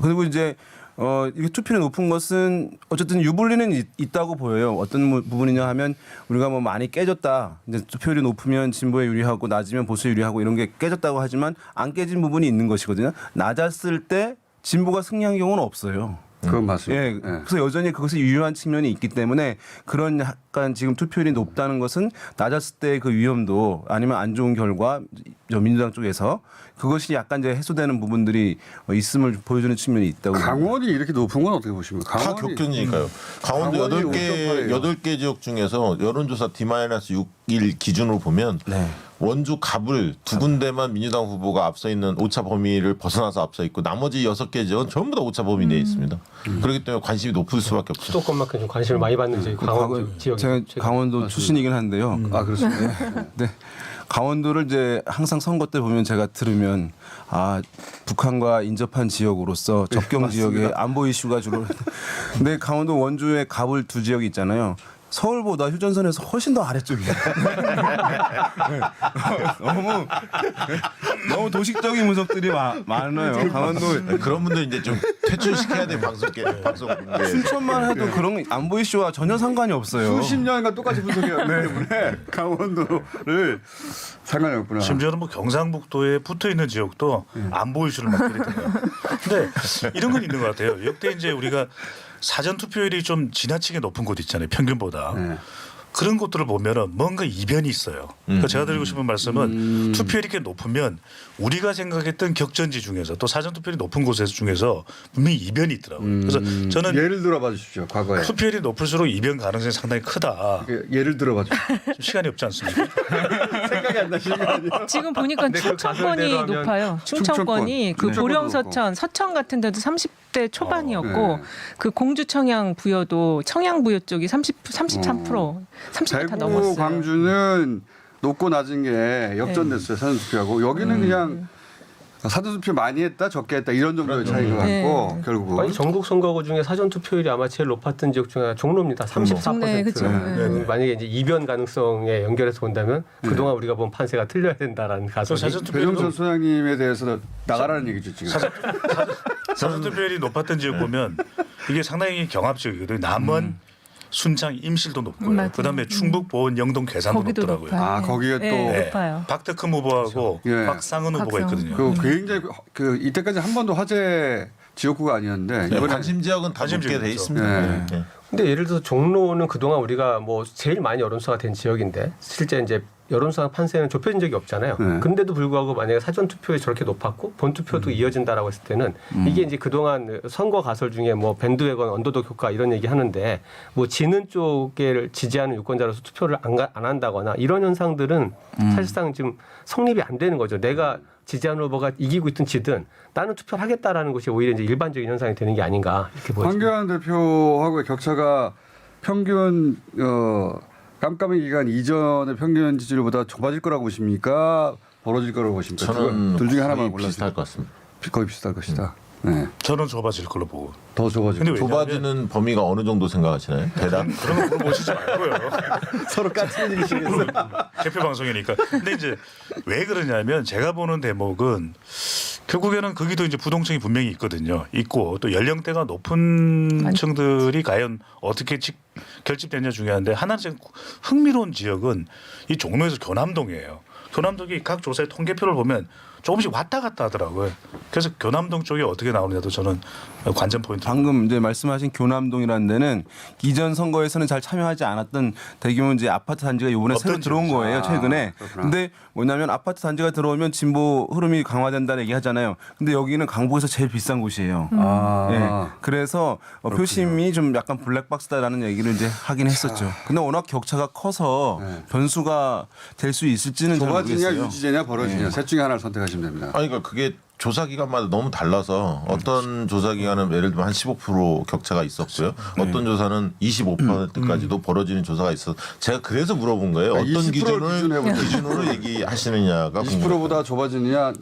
그리고 이제 이게 투표율이 높은 것은 어쨌든 유불리는 있다고 보여요. 어떤 부분이냐 하면 우리가 뭐 많이 깨졌다. 이제 투표율이 높으면 진보에 유리하고 낮으면 보수에 유리하고 이런 게 깨졌다고 하지만 안 깨진 부분이 있는 것이거든요. 낮았을 때 진보가 승리한 경우는 없어요. 그건 맞습니다. 예, 그래서 여전히 그것이 유효한 측면이 있기 때문에 그런 약간 지금 투표율이 높다는 것은 낮았을 때 그 위험도 아니면 안 좋은 결과 민주당 쪽에서 그것이 약간 이제 해소되는 부분들이 있음을 보여주는 측면이 있다고. 강원이 이렇게 높은 건 어떻게 보십니까? 다 격견이니까요. 강원도 강원이 8개 8개 지역 중에서 여론조사 D-6일 기준으로 보면 네. 원주 갑을 두 군데만 민주당 후보가 앞서 있는 오차 범위를 벗어나서 앞서 있고 나머지 6개 지역은 전부 다 오차 범위 내에 있습니다. 그렇기 때문에 관심이 높을 수밖에 없죠. 수도권만큼 좀 관심을 많이 받는 지역이 강원 지역이 제가 강원도 출신이긴 한데요. 아 그렇습니다. 네. 강원도를 이제 항상 선거 때 보면 제가 들으면 북한과 인접한 지역으로서 접경 지역에 안보 이슈가 주로. 근데 강원도 원주에 갑을 두 지역이 있잖아요. 서울보다 휴전선에서 훨씬 더 아래쪽이에요. 너무 도식적인 분석들이 많아요. 강원도 그런 분들 이제 좀 퇴출시켜야 돼 방송. 순천만 해도 그런 안보 이슈와 전혀 상관이 없어요. 수십 년간 똑같이 분석해왔기 때문에 강원도를 상관이 없구나. 심지어는 뭐 경상북도에 붙어 있는 지역도 안보 이슈를 막 들이대요. 근데 이런 건 있는 것 같아요. 역대 이제 우리가 사전 투표율이 좀 지나치게 높은 곳 있잖아요. 평균보다. 네. 그런 것들을 보면은 뭔가 이변이 있어요. 그러니까 제가 드리고 싶은 말씀은 투표율이 이렇게 높으면 우리가 생각했던 격전지 중에서 또 사전 투표율이 높은 곳에서 중에서 분명히 이변이 있더라고요. 그래서 저는 예를 들어봐 주십시오. 과거에. 투표율이 높을수록 이변 가능성이 상당히 크다. 예를 들어봐 주십시오. 좀 시간이 없지 않습니까? 생각이 안 나시는 거 아니에요? 지금 보니까 근데 그 충청권이 가설대로 하면 높아요. 충청권이 그 충청권도 보령서천, 서천 같은 데도 30대 초반이었고 네. 그 공주 청양 부여도 청양 부여 쪽이 33%, 30대 다 대구, 넘었어요. 광주는 높고 낮은 게 역전됐어요. 사전투표하고 여기는 그냥 사전투표 많이 했다 적게 했다 이런 정도의 차이인 것 같고 네. 결국은 아니, 전국 선거구 중에 사전 투표율이 아마 제일 높았던 지역 중에 하나 종로입니다. 34%. 네, 그렇죠. 만약에 이제 이변 가능성에 연결해서 본다면 그동안 우리가 본 판세가 틀려야 된다라는 가설이. 사전 투표율이 배종선 소장님에 대해서 나가라는 얘기죠 지금. 사전 투표율이 높았던 지역 보면 이게 상당히 경합 지역이거든요. 남원, 순창, 임실도 높고요. 맞아요. 그다음에 충북, 보은, 영동, 괴산도 거기도 높더라고요. 높아요. 아 거기에 또 네, 높아요. 박덕흠 후보하고 예. 박상은 후보가 박상은. 있거든요. 그 굉장히 이때까지 한 번도 화제 지역구가 아니었는데 이번에 관심 지역은 다 관심 높게 돼 지역이죠. 있습니다. 네. 네. 근데 예를 들어서 종로는 그동안 우리가 뭐 제일 많이 여론수가 된 지역인데 실제 이제 여론수가 판세는 좁혀진 적이 없잖아요. 네. 근데도 불구하고 만약에 사전 투표에 저렇게 높았고 본 투표도 이어진다라고 했을 때는 이게 이제 그동안 선거 가설 중에 뭐 밴드웨건 언더독 효과 이런 얘기 하는데 뭐 지는 쪽을 지지하는 유권자로서 투표를 안 한다거나 이런 현상들은 사실상 지금 성립이 안 되는 거죠. 내가 지지하는 후보가 이기고 있든 지든 나는 투표를 하겠다라는 것이 오히려 이제 일반적인 현상이 되는 게 아닌가 이렇게 보여집니다. 황교안 대표하고의 격차가 평균 깜깜이 기간 이전의 평균 지지율보다 좁아질 거라고 보십니까? 벌어질 거라고 보십니까? 저는 둘 중에 거의 하나만 골라주세요. 비슷할 것 같습니다. 거의 비슷할 것이다. 네. 저는 좁아질 걸로 보고. 더 좁아지고. 근데 왜냐하면 좁아지는 범위가 어느 정도 생각하시나요? 대략? 그런 거 물어보시지 말고요. 서로 까치는 일이시겠어요. 개표 방송이니까. 근데 이제 왜 그러냐면 제가 보는 대목은 결국에는 거기도 이제 부동층이 분명히 있거든요. 있고 또 연령대가 높은 층들이 과연 어떻게 결집되냐 중요한데 하나 좀 흥미로운 지역은 이 종로에서 교남동이에요. 교남동이 각 조사의 통계표를 보면 조금씩 왔다 갔다 하더라고요. 그래서 교남동 쪽이 어떻게 나오느냐도 저는 관전 포인트. 방금 이제 말씀하신 교남동이라는 데는 이전 선거에서는 잘 참여하지 않았던 대규모 이제 아파트 단지가 이번에 새로 들어온 거예요, 최근에. 근데 뭐냐면 아파트 단지가 들어오면 진보 흐름이 강화된다는 얘기 하잖아요. 근데 여기는 강북에서 제일 비싼 곳이에요. 예. 그래서 표심이 좀 약간 블랙박스다라는 얘기를 이제 하긴 했었죠. 근데 워낙 격차가 커서 변수가 될 수 있을지는 잘 좁아지냐 모르겠어요. 유지되냐 벌어지냐 셋 중에 하나를 선택하시면 됩니다. 아니 그러니까 그게 조사 기관마다 너무 달라서 어떤 조사 기관은 예를 들면 한 15% 격차가 있었고요. 어떤 조사는 25%까지도 벌어지는 조사가 있어서 제가 그래서 물어본 거예요. 어떤 20% 기준으로 얘기하시느냐가 20%보다 좁아지느냐.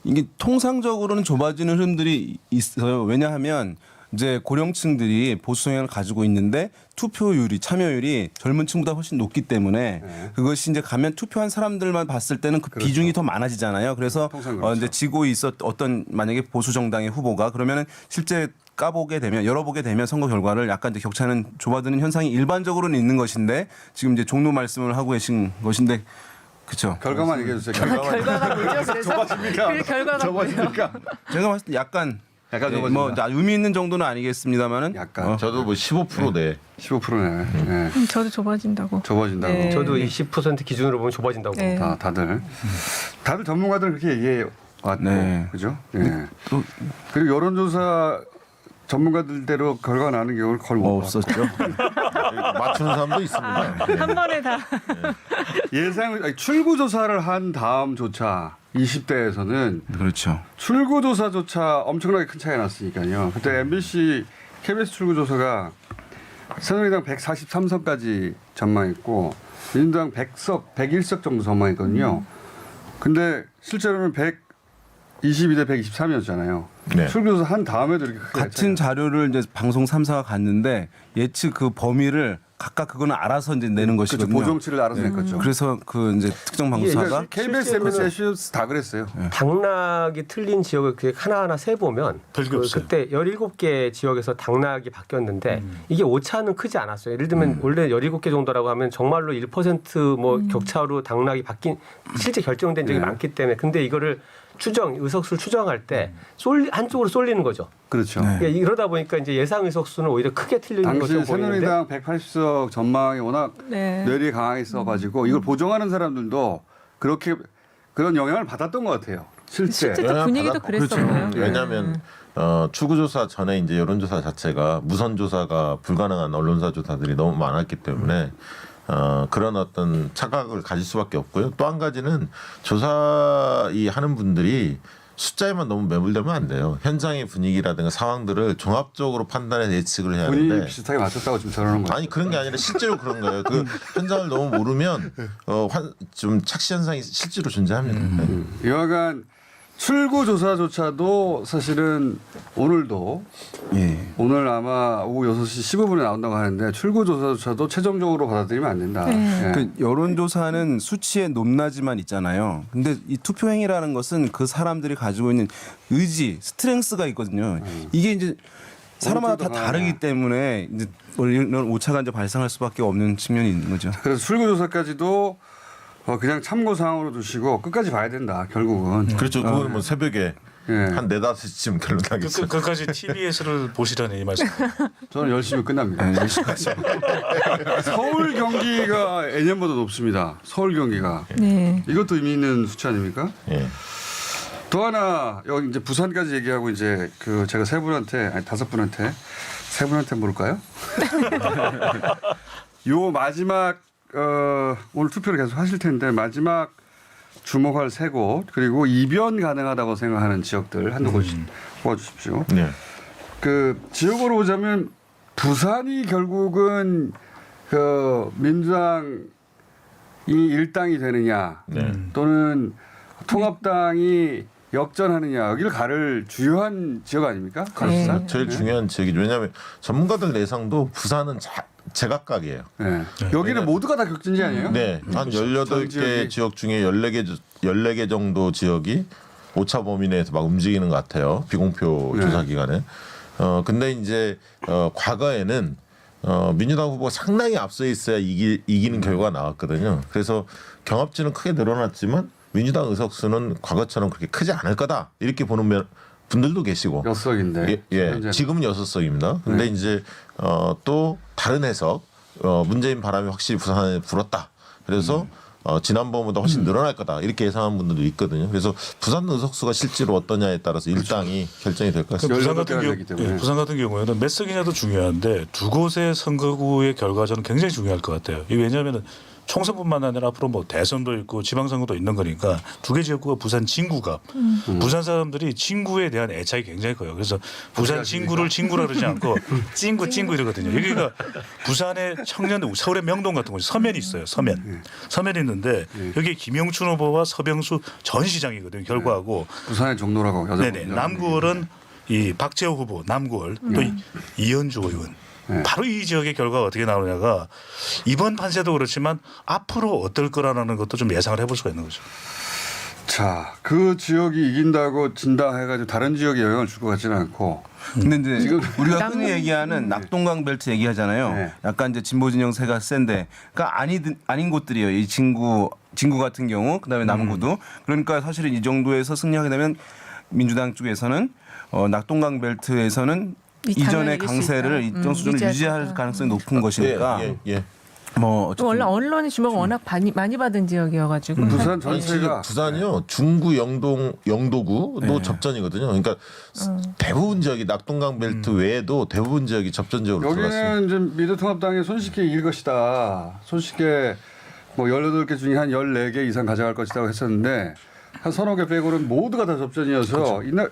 이게 통상적으로는 좁아지는 흐름들이 있어요. 왜냐하면 이제 고령층들이 보수 성향을 가지고 있는데 투표율이 참여율이 젊은 층보다 훨씬 높기 때문에 그것이 이제 가면 투표한 사람들만 봤을 때는 그 비중이 더 많아지잖아요. 그래서 그렇죠. 이제 지고 있었 어떤 만약에 보수 정당의 후보가 그러면은 실제 까보게 되면 열어보게 되면 선거 결과를 약간 이제 격차는 좁아드는 현상이 일반적으로는 있는 것인데 지금 이제 종로 말씀을 하고 계신 것인데 그렇죠. 결과만 얘기해 주세요. 결과가 뭐죠? 그래서 좁아집니까? 그 결과가 뭐예요? 좁아집니까? 제가 봤을 때 약간 좁아진다. 뭐 의미 있는 정도는 아니겠습니다만은 약간 저도 뭐 15%네. 15%네. 네. 저도 좁아진다고. 좁아진다고. 네. 저도 20% 기준으로 보면 좁아진다고 네. 봅니다. 다들 전문가들은 그렇게 얘기해 왔고, 네. 그죠? 네. 그리고 여론조사 전문가들대로 결과 나는 경우는 거의 못 봤고. 없었죠. 맞추는 사람도 있습니다. 네. 한 번에 다. 출구조사를 한 다음조차 20대에서는 그렇죠. 출구조사조차 엄청나게 큰 차이가 났으니까요. 그때 MBC, KBS 출구조사가 새누리당 143석까지 전망했고 민주당 100석, 101석 정도 전망했거든요. 근데 실제로는 122대 123이었잖아요. 네. 출구조사 한 다음에도 이렇게 크게 같은 자료를 이제 방송 3사가 갔는데 예측 그 범위를 각각 그거는 알아서 이제 내는 것이거든요. 보정치를 알아서 냈겠죠. 그래서 그 이제 특정 방송사가 KBS, MBC, SBS 다 그랬어요. 당락이 틀린 지역을 그렇게 하나하나 세보면 별게 없어요. 그때 17개 지역에서 당락이 바뀌었는데 이게 오차는 크지 않았어요. 예를 들면 원래 17개 정도라고 하면 정말로 1%뭐 격차로 당락이 바뀐 실제 결정된 적이 많기 때문에 근데 이거를 의석수를 추정할 때 한쪽으로 쏠리는 거죠. 그렇죠. 그러니까 이러다 보니까 이제 예상 의석수는 오히려 크게 틀리는 당시 것으로 보이는데 새누리당 180석 전망이 워낙 네. 뇌리에 강하게 있어가지고 이걸 보정하는 사람들도 그렇게 그런 영향을 받았던 것 같아요. 실제. 실제 또 분위기도 그랬었나요? 왜냐하면 출구조사 전에 이제 여론조사 자체가 무선조사가 불가능한 언론사 조사들이 너무 많았기 때문에 그런 어떤 착각을 가질 수밖에 없고요. 또 한 가지는 조사 하는 분들이 숫자에만 너무 매몰되면 안 돼요. 현장의 분위기라든가 상황들을 종합적으로 판단해서 예측을 해야 본인이 하는데 비슷하게 맞췄다고 지금 저러는 거예요. 아니 그런 게 아니라 실제로 그런 거예요. 그 현장을 너무 모르면 좀 착시 현상이 실제로 존재합니다. 네. 이와간 출구조사조차도 사실은 오늘도 오늘 아마 오후 6시 15분에 나온다고 하는데 출구조사조차도 최종적으로 받아들이면 안 된다. 예. 그 여론조사는 수치의 높낮이만 있잖아요. 근데 이 투표행위라는 것은 그 사람들이 가지고 있는 의지, 스트렝스가 있거든요. 이게 이제 사람마다 다 다르기 때문에 이제 이런 오차가 이제 발생할 수밖에 없는 측면이 있는 거죠. 그래서 출구조사까지도 그냥 참고사항으로 두시고 끝까지 봐야 된다. 결국은. 그렇죠. 그거는 뭐 새벽에 한 4-5시쯤 결론 나겠어요. 그까지 TBS를 보시라는 이 말씀. 저는 열심히 끝납니다. 10시까지. 서울 경기가 예년보다 높습니다. 서울 경기가. 네. 이것도 의미 있는 수치 아닙니까? 예. 또 하나 여기 이제 부산까지 얘기하고 이제 그 제가 세 분한테 아니 5분한테 세 분한테 물을까요? 요 마지막 오늘 투표를 계속 하실 텐데 마지막 주목할 세 곳 그리고 이변 가능하다고 생각하는 지역들 한두 곳 뽑아주십시오. 네. 그 지역으로 보자면 부산이 결국은 그 민주당이 일당이 되느냐 네. 또는 통합당이 역전하느냐 여기를 가를 주요한 지역 아닙니까? 네. 부산? 제일 중요한 지역이죠. 왜냐하면 전문가들 예상도 부산은 제각각이에요. 네. 여기는 모두가 다 격전지 아니에요? 네, 한 전 18개 지역이. 지역 중에 14개 정도 지역이 오차 범위 내에서 막 움직이는 것 같아요. 비공표 네. 조사 기간에. 근데 이제 과거에는 민주당 후보가 상당히 앞서 있어야 이기는 결과가 나왔거든요. 그래서 경합치는 크게 늘어났지만 민주당 의석수는 과거처럼 그렇게 크지 않을 거다 이렇게 보는 분들도 계시고. 몇 석인데. 예, 지금은 6석입니다. 근데 이제 또 다른 해석, 문재인 바람이 확실히 부산에 불었다. 그래서 지난번보다 훨씬 늘어날 거다 이렇게 예상한 분들도 있거든요. 그래서 부산 의석수가 실제로 어떠냐에 따라서 일당이 결정이 될 것 같습니다. 부산 같은 경우에는 몇 석이냐도 중요한데 두 곳의 선거구의 결과전은 굉장히 중요할 것 같아요. 이게 왜냐하면 총선뿐만 아니라 앞으로 뭐 대선도 있고 지방선거도 있는 거니까 두 개 지역구가 부산 진구가 부산 사람들이 진구에 대한 애착이 굉장히 커요. 그래서 부산 진구를 진구라 그러지 않고 찐구 이러거든요. 여기가 부산의 청년 서울의 명동 같은 곳이 서면이 있어요. 서면이 있는데 여기 김영춘 후보와 서병수 전 시장이거든요. 결과하고 부산의 종로라고 여자. 네네. 남구월은 이 박재호 후보 남구월 또 이현주 의원. 바로 이 지역의 결과가 어떻게 나오냐가 이번 판세도 그렇지만 앞으로 어떨 거라는 것도 좀 예상을 해볼 수가 있는 거죠. 자, 그 지역이 이긴다고 진다 해가지고 다른 지역에 영향을 줄 것 같지는 않고. 근데 이제 지금 우리가 흔히 얘기하는 낙동강 벨트 얘기하잖아요. 네. 약간 이제 진보 진영 세가 센데, 그러니까 아닌 곳들이에요. 이 진구 같은 경우, 그다음에 남구도. 그러니까 사실은 이 정도에서 승리하게 되면 민주당 쪽에서는 낙동강 벨트에서는 이전의 강세를 일정 수준을 유지할 가능성이 높은 것이니까. 뭐 또 원래 언론의 주목을 워낙 많이 받은 지역이어가지고 부산 전체가 부산이요 중구 영도구도 접전이거든요. 그러니까 대부분 지역이 낙동강 벨트 외에도 대부분 지역이 접전 지역으로 들어갔습니다. 여기는 좀 미래통합당이 손쉽게 이길 것이다. 손쉽게 뭐 18개 중에 한 14개 이상 가져갈 것이라고 했었는데 한 서너 개 빼고는 모두가 다 접전이어서 그렇죠. 이날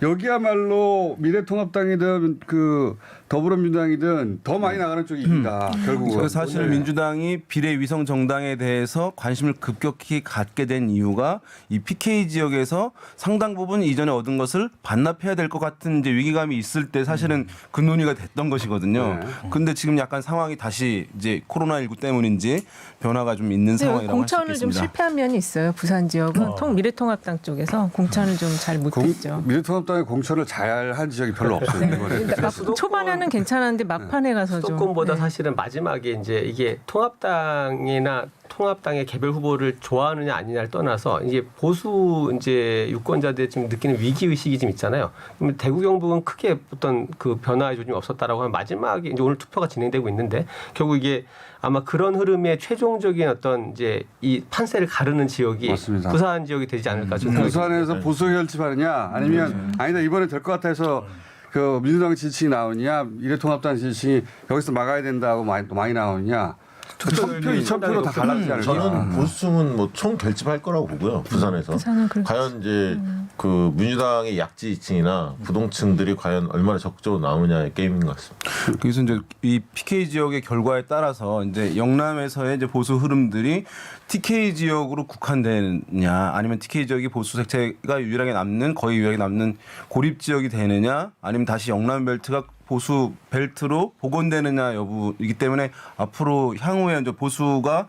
여기야말로 미래통합당이든 그 더불어민주당이든 더 많이 나가는 쪽이 이긴다. 결국은. 그래서 사실 민주당이 비례위성 정당에 대해서 관심을 급격히 갖게 된 이유가 이 PK 지역에서 상당 부분 이전에 얻은 것을 반납해야 될 것 같은 이제 위기감이 있을 때 사실은 그 논의가 됐던 것이거든요. 그런데 지금 약간 상황이 다시 이제 코로나19 때문인지 변화가 좀 있는 상황이라고 할 수 공천을 좀 있겠습니다. 실패한 면이 있어요. 부산 지역은 미래통합당 쪽에서 공천을 좀 잘 못했죠. 미래통합당의 공천을 잘 한 지역이 별로 없어요. 이번에. 초반에는 괜찮았는데 막판에 가서 좀 수도권보다 사실은 마지막에 이제 이게 통합당이나 통합당의 개별 후보를 좋아하느냐 아니냐를 떠나서 이게 보수 이제 유권자들이 지금 느끼는 위기 의식이 좀 있잖아요. 그러면 대구 경북은 크게 어떤 그 변화의 조짐이 없었다라고 하면 마지막에 이제 오늘 투표가 진행되고 있는데 결국 이게 아마 그런 흐름의 최종적인 어떤 이제 이 판세를 가르는 지역이 맞습니다. 부산 지역이 되지 않을까 저는 생각이 부산에서 듭니다. 보수 결집하느냐 아니면 아니다 이번에 될 것 같아서 그 민주당 지지층이 나오느냐 미래통합당 지지층이 여기서 막아야 된다고 많이 나오느냐 1,000표, 2,000표로 다 갈라지지 않을까. 저는 보수층은 뭐 총 결집할 거라고 보고요. 부산에서. 부산은 그렇죠. 과연 이제 그 민주당의 약지층이나 부동층들이 과연 얼마나 적극적으로 나오느냐의 게임인 것 같습니다. 그래서 이제 이 PK 지역의 결과에 따라서 이제 영남에서의 이제 보수 흐름들이 TK 지역으로 국한되느냐 아니면 TK 지역이 보수 색채가 유일하게 남는 거의 유일하게 남는 고립 지역이 되느냐 아니면 다시 영남 벨트가 보수 벨트로 복원되느냐 여부이기 때문에 앞으로 향후에 이제 보수가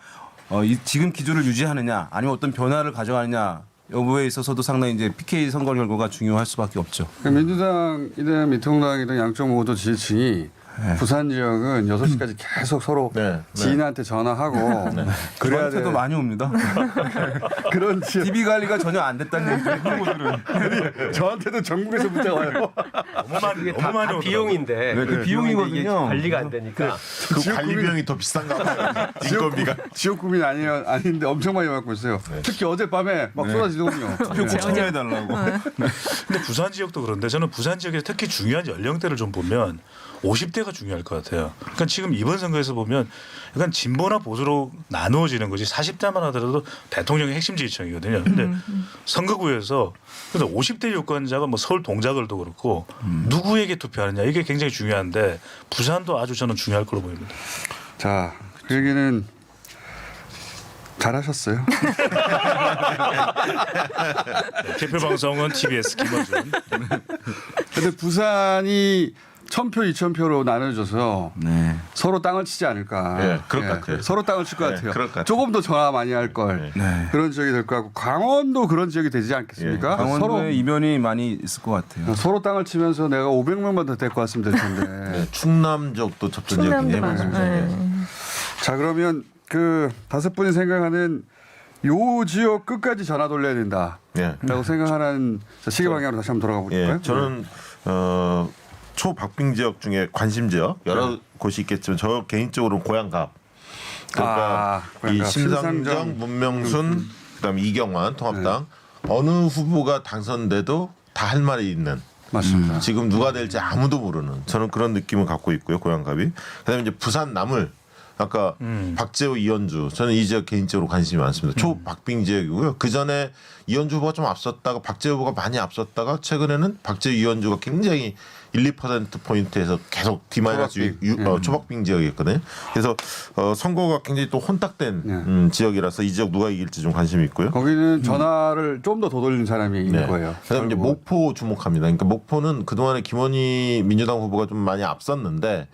지금 기조를 유지하느냐 아니면 어떤 변화를 가져가느냐 여부에 있어서도 상당히 이제 PK 선거 결과가 중요할 수밖에 없죠. 민주당이든 미통당이든 양쪽 모두 지지층이 부산 지역은 6시까지 계속 서로 지인한테 전화하고 그래야 저한테도 돼. 많이 옵니다. 그런 지역. DB 관리가 전혀 안 됐다는 얘기를 후보들은. 저한테도 전국에서 문자 와요. 이게 다 비용인데 네, 그 비용이거든요. 이게 관리가 안 되니까 그 관리 비용이 더 비싼가 봐요. 인건비가. 지역구민 아닌데 엄청 많이 받고 있어요. 특히 어젯밤에 막 쏟아지더군요. 투표 꼭 참여해달라고. 근데 부산 지역도 그런데 저는 부산 지역에서 특히 중요한 연령대를 좀 보면 50대가 중요할 것 같아요. 그러니까 지금 이번 선거에서 보면 약간 진보나 보수로 나누어지는 것이 40대만 하더라도 대통령의 핵심 지지층이거든요. 근데 선거구에서 그래서 50대 유권자가 뭐 서울 동작을도 그렇고 누구에게 투표하느냐 이게 굉장히 중요한데 부산도 아주 저는 중요할 거로 보입니다. 자, 그 얘기는 잘하셨어요. 대표 방송은 TBS 김어준. 근데 부산이 1,000표, 2,000표로 나눠져서 네. 서로 땅을 치지 않을까. 예, 그럴 것 같아요. 서로 땅을 칠 것 예, 같아요. 그럴 것 같아요. 조금 더 전화 많이 할 걸. 네. 그런 지역이 될 것 같고 강원도 그런 지역이 되지 않겠습니까? 강원도에 이변이 많이 있을 것 같아요. 서로 땅을 치면서 내가 500명만 더 데리고 왔으면 될 텐데. 네, 충남 지역도 접전 지역이 굉장히 많습니다. 자 그러면 그 5분이 생각하는 요 지역 끝까지 전화 돌려야 된다라고 예. 생각하는 시계 방향으로 다시 한번 돌아가 볼까요? 예, 저는 초박빙 지역 중에 관심 지역 여러 곳이 있겠지만 저 개인적으로 고양갑 그러니까 이 고양갑, 심상정, 문명순 그다음에 이경환 통합당 어느 후보가 당선돼도 다 할 말이 있는 맞습니다. 지금 누가 될지 아무도 모르는 저는 그런 느낌을 갖고 있고요 고양갑이 그다음에 이제 부산 남을 아까 박재호 이현주 저는 이 지역 개인적으로 관심이 많습니다. 초박빙 지역이고요. 그 전에 이현주 후보가 좀 앞섰다가 박재호 후보가 많이 앞섰다가 최근에는 박재호 이현주가 굉장히 1~2%포인트에서 계속 디마이너스 초박빙 지역이었거든요. 그래서 선거가 굉장히 또 혼탁된 지역이라서 이 지역 누가 이길지 좀 관심이 있고요. 거기는 전화를 좀 더 돌리는 사람이 있는 거예요. 그다음에 이제 목포 주목합니다. 그러니까 목포는 그동안에 김원희 민주당 후보가 좀 많이 앞섰는데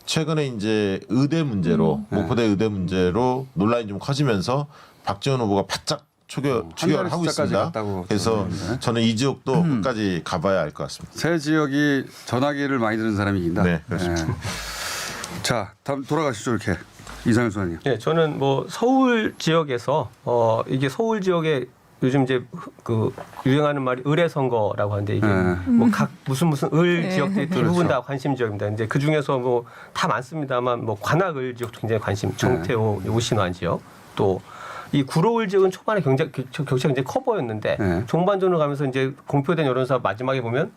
최근에 이제 의대 문제로 목포대 의대 문제로 논란이 좀 커지면서 박지원 후보가 바짝 추격을 하고 있습니다. 그래서 저는 이 지역도 끝까지 가봐야 알 것 같습니다. 새 지역이 전화기를 많이 드는 사람이 이긴다. 네, 그렇습니다. 네. 자, 다음 돌아가시죠 이렇게 이상현 소장님. 네, 저는 뭐 서울 지역에서 이게 서울 지역에 요즘 이제 그 유행하는 말이 의뢰 선거라고 하는데 이게 뭐 각 무슨 을 지역들이 대부분 다 관심 지역입니다. 이제 그 중에서 뭐 다 많습니다만 뭐 관악을 지역도 굉장히 관심, 정태호, 오신환 지역 또 이 구로을 지역은 초반에 격차가 굉장히 커 보였는데 종반전으로 가면서 이제 공표된 여론조사 마지막에 보면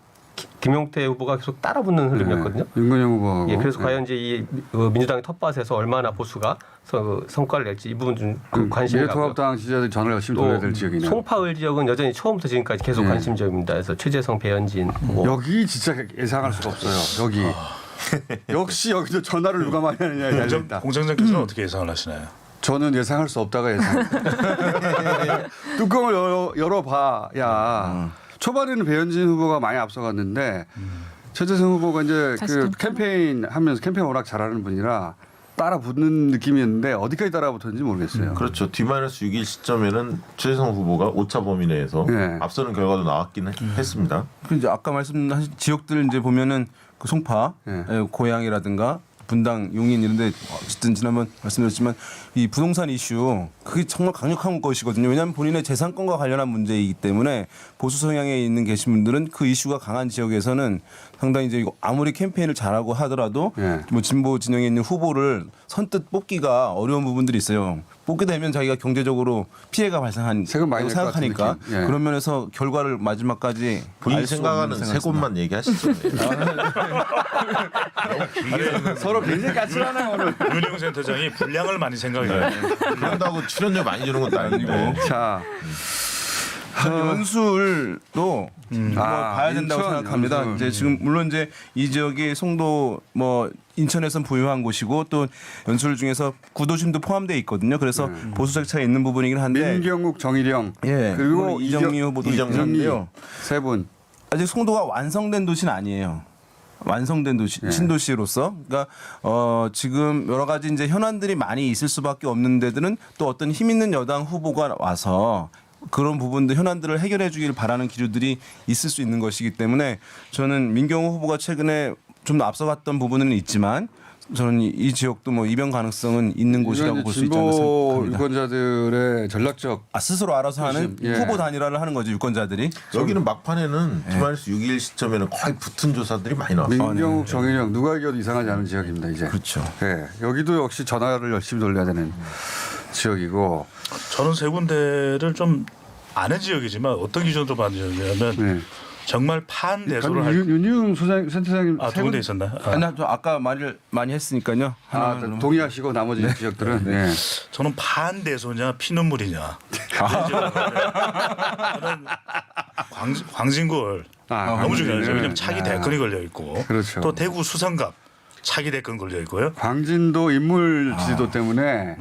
김용태 후보가 계속 따라붙는 흐름이었거든요. 윤건영 후보. 예, 그래서 과연 이제 이 민주당의 텃밭에서 얼마나 보수가 성과를 낼지 이 부분 좀 관심이 가고요. 미래통합당 지지자들이 전화를 열심히 돌려야 될 지역이네요. 송파을 지역은 여전히 처음부터 지금까지 계속 관심 지역입니다. 그래서 최재성, 배현진 여기 진짜 예상할 수가 없어요. 여기 역시 여기도 전화를 누가 많이 하느냐에 달려있다. 공장장께서는 어떻게 예상을 하시나요? 저는 예상할 수 없다가 예상. 뚜껑을 열어봐야 초반에는 배현진 후보가 많이 앞서갔는데 최재성 후보가 이제 그 캠페인 하면서 캠페인 워낙 잘하는 분이라 따라 붙는 느낌이었는데 어디까지 따라 붙었는지 모르겠어요. 그렇죠. D-6일 시점에는 최재성 후보가 오차 범위 내에서 앞서는 결과도 나왔긴 했습니다. 이제 아까 말씀하신 지역들 이제 보면은 그 송파, 고양이라든가 분당, 용인 이런데 어쨌든 지난번 말씀드렸지만 이 부동산 이슈 그게 정말 강력한 것이거든요. 왜냐하면 본인의 재산권과 관련한 문제이기 때문에 보수 성향에 있는 계신 분들은 그 이슈가 강한 지역에서는 상당히 이제 아무리 캠페인을 잘하고 하더라도 뭐 진보 진영에 있는 후보를 선뜻 뽑기가 어려운 부분들이 있어요. 뽑게 되면 자기가 경제적으로 피해가 발생한다고 생각하니까 그런 면에서 결과를 마지막까지 본인 생각하는 세 곳만 얘기하시죠. 서로 굉장히 까칠하네요 오늘. 윤영 센터장이 분량을 많이 생각해요. 그런다고 출연료 많이 주는 것도 아니고. 자. 연수을도 봐야 된다고 생각합니다. 연수을. 이제 지금 물론 이제 이 지역이 송도 뭐 인천에선 보유한 곳이고 또 연수을 중에서 구도심도 포함되어 있거든요. 그래서 보수 정책에 있는 부분이긴 한데 민경욱, 정일영 그리고 이정미 후보도 있는데요. 세 분. 아직 송도가 완성된 도시는 아니에요. 완성된 도시, 신도시로서 그러니까 지금 여러 가지 이제 현안들이 많이 있을 수밖에 없는 데들은 또 어떤 힘 있는 여당 후보가 와서 그런 부분들 현안들을 해결해 주길 바라는 기류들이 있을 수 있는 것이기 때문에 저는 민경호 후보가 최근에 좀 더 앞서갔던 부분은 있지만 저는 이 지역도 뭐 이변 가능성은 있는 곳이라고 볼 수 있지 않나 생각합니다. 유권자들의 전략적 스스로 알아서 하는 후보 단일화를 하는 거죠 유권자들이. 여기는 막판에는 D-6일 시점에는 거의 붙은 조사들이 많이 나왔어요. 민경욱, 정일영 누가 이겨도 이상하지 않은 지역입니다 이제. 그렇죠. 네, 여기도 역시 전화를 열심히 돌려야 되는 지역이고. 저는 세 군데를 좀 아는 지역이지만 어떤 기준으로 봐는 지역이냐면 정말 판대소를 할. 윤희웅 센터장님 두 군데 있었나? 저 아까 말을 많이 했으니까요. 동의하시고 나머지 지역들은. 저는 판대소냐 피눈물이냐. 광진구월 너무 중요하죠. 왜냐하면 차기 대권이 걸려 있고 또 대구 수성갑 차기 대권 걸려 있고요. 광진도 인물 지지도 때문에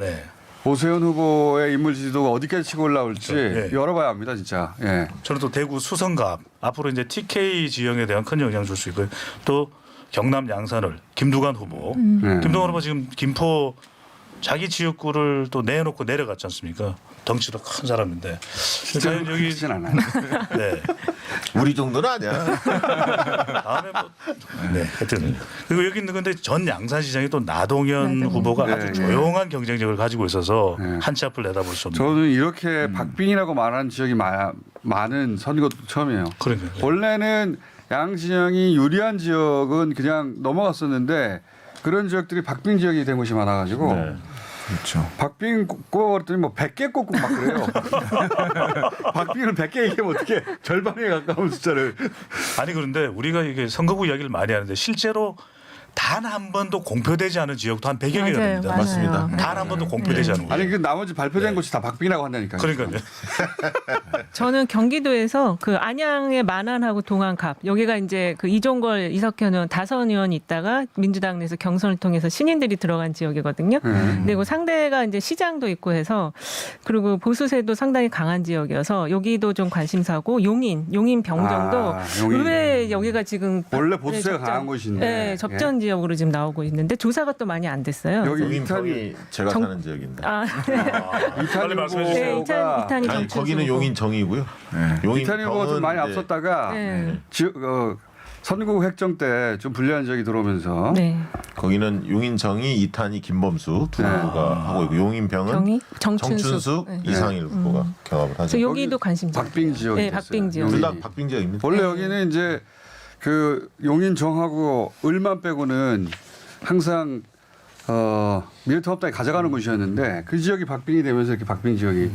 오세훈 후보의 인물 지지도가 어디까지 치고 올라올지 그렇죠. 예. 열어봐야 합니다, 진짜. 예. 저는 또 대구 수성갑 앞으로 이제 TK 지형에 대한 큰 영향을 줄 수 있고요. 또 경남 양산을 김두관 후보. 김두관 후보 지금 김포 자기 지역구를 또 내놓고 내려갔지 않습니까? 덩치도 큰 사람인데. 진짜 과연 여기 크진 않아요. 네. 우리 정도는 아니야. 다음에 뭐 네, 하여튼 그리고 여기 있는 건데 전 양산시장이 또 나동현 후보가 네, 아주 네. 조용한 경쟁력을 가지고 있어서 네. 한치 앞을 내다볼 수 없는. 저는 이렇게 박빙이라고 말하는 지역이 많은 선거도 처음이에요. 그러니까요. 원래는 양진영이 유리한 지역은 그냥 넘어갔었는데 그런 지역들이 박빙 지역이 된 곳이 많아가지고 네. 그렇죠. 박빙 꼽아봤더니 뭐 100개 꼽고 막 그래요. 박빙을 100개 얘기하면 어떻게 절반에 가까운 숫자를. 아니 그런데 우리가 이게 선거구 이야기를 많이 하는데 실제로 단 한 번도 공표되지 않은 지역도 한 100여 개가 됩니다. 맞아요. 맞습니다. 단 한 번도 공표되지 않은 아니 거예요. 그 나머지 발표된 곳이 다 박빙이라고 한다니까요. 그러니까요. 저는 경기도에서 그 안양의 만안하고 동안갑 여기가 이제 그 이종걸 이석현 의원 다선 의원이 있다가 민주당 내에서 경선을 통해서 신인들이 들어간 지역이거든요. 그리고 상대가 이제 시장도 있고 해서 그리고 보수세도 상당히 강한 지역이어서 여기도 좀 관심사고 용인 병정도 용인. 의외에 여기가 지금 원래 보수세가 접전- 강한 곳인데. 네, 접전 지역으로 지금 나오고 있는데 조사가 또 많이 안 됐어요. 여기 용인평이 제가 사는 지역인데. 아, 빨리 말씀해 주세요. 네, 이탄이 아니 거기는 용인정이고요. 이탄희 후보가 좀 많이 앞섰다가 네. 선거구 획정 때 좀 불리한 지역이 들어오면서 네. 거기는 용인정이 이탄희 김범수 두 후보가 하고 있고 용인병은 경희 정춘숙. 정춘숙 네. 이상일 후보가 경합을 하죠. 그래서 여기도 관심사. 박빙 지역이 네, 박빙 지역. 됐어요. 둘 다 용인이. 박빙 지역입니다. 원래 여기는 이제 그 용인정하고 을만 빼고는 항상 미래통합당이 가져가는 곳이었는데 그 지역이 박빙이 되면서 이렇게 박빙 지역이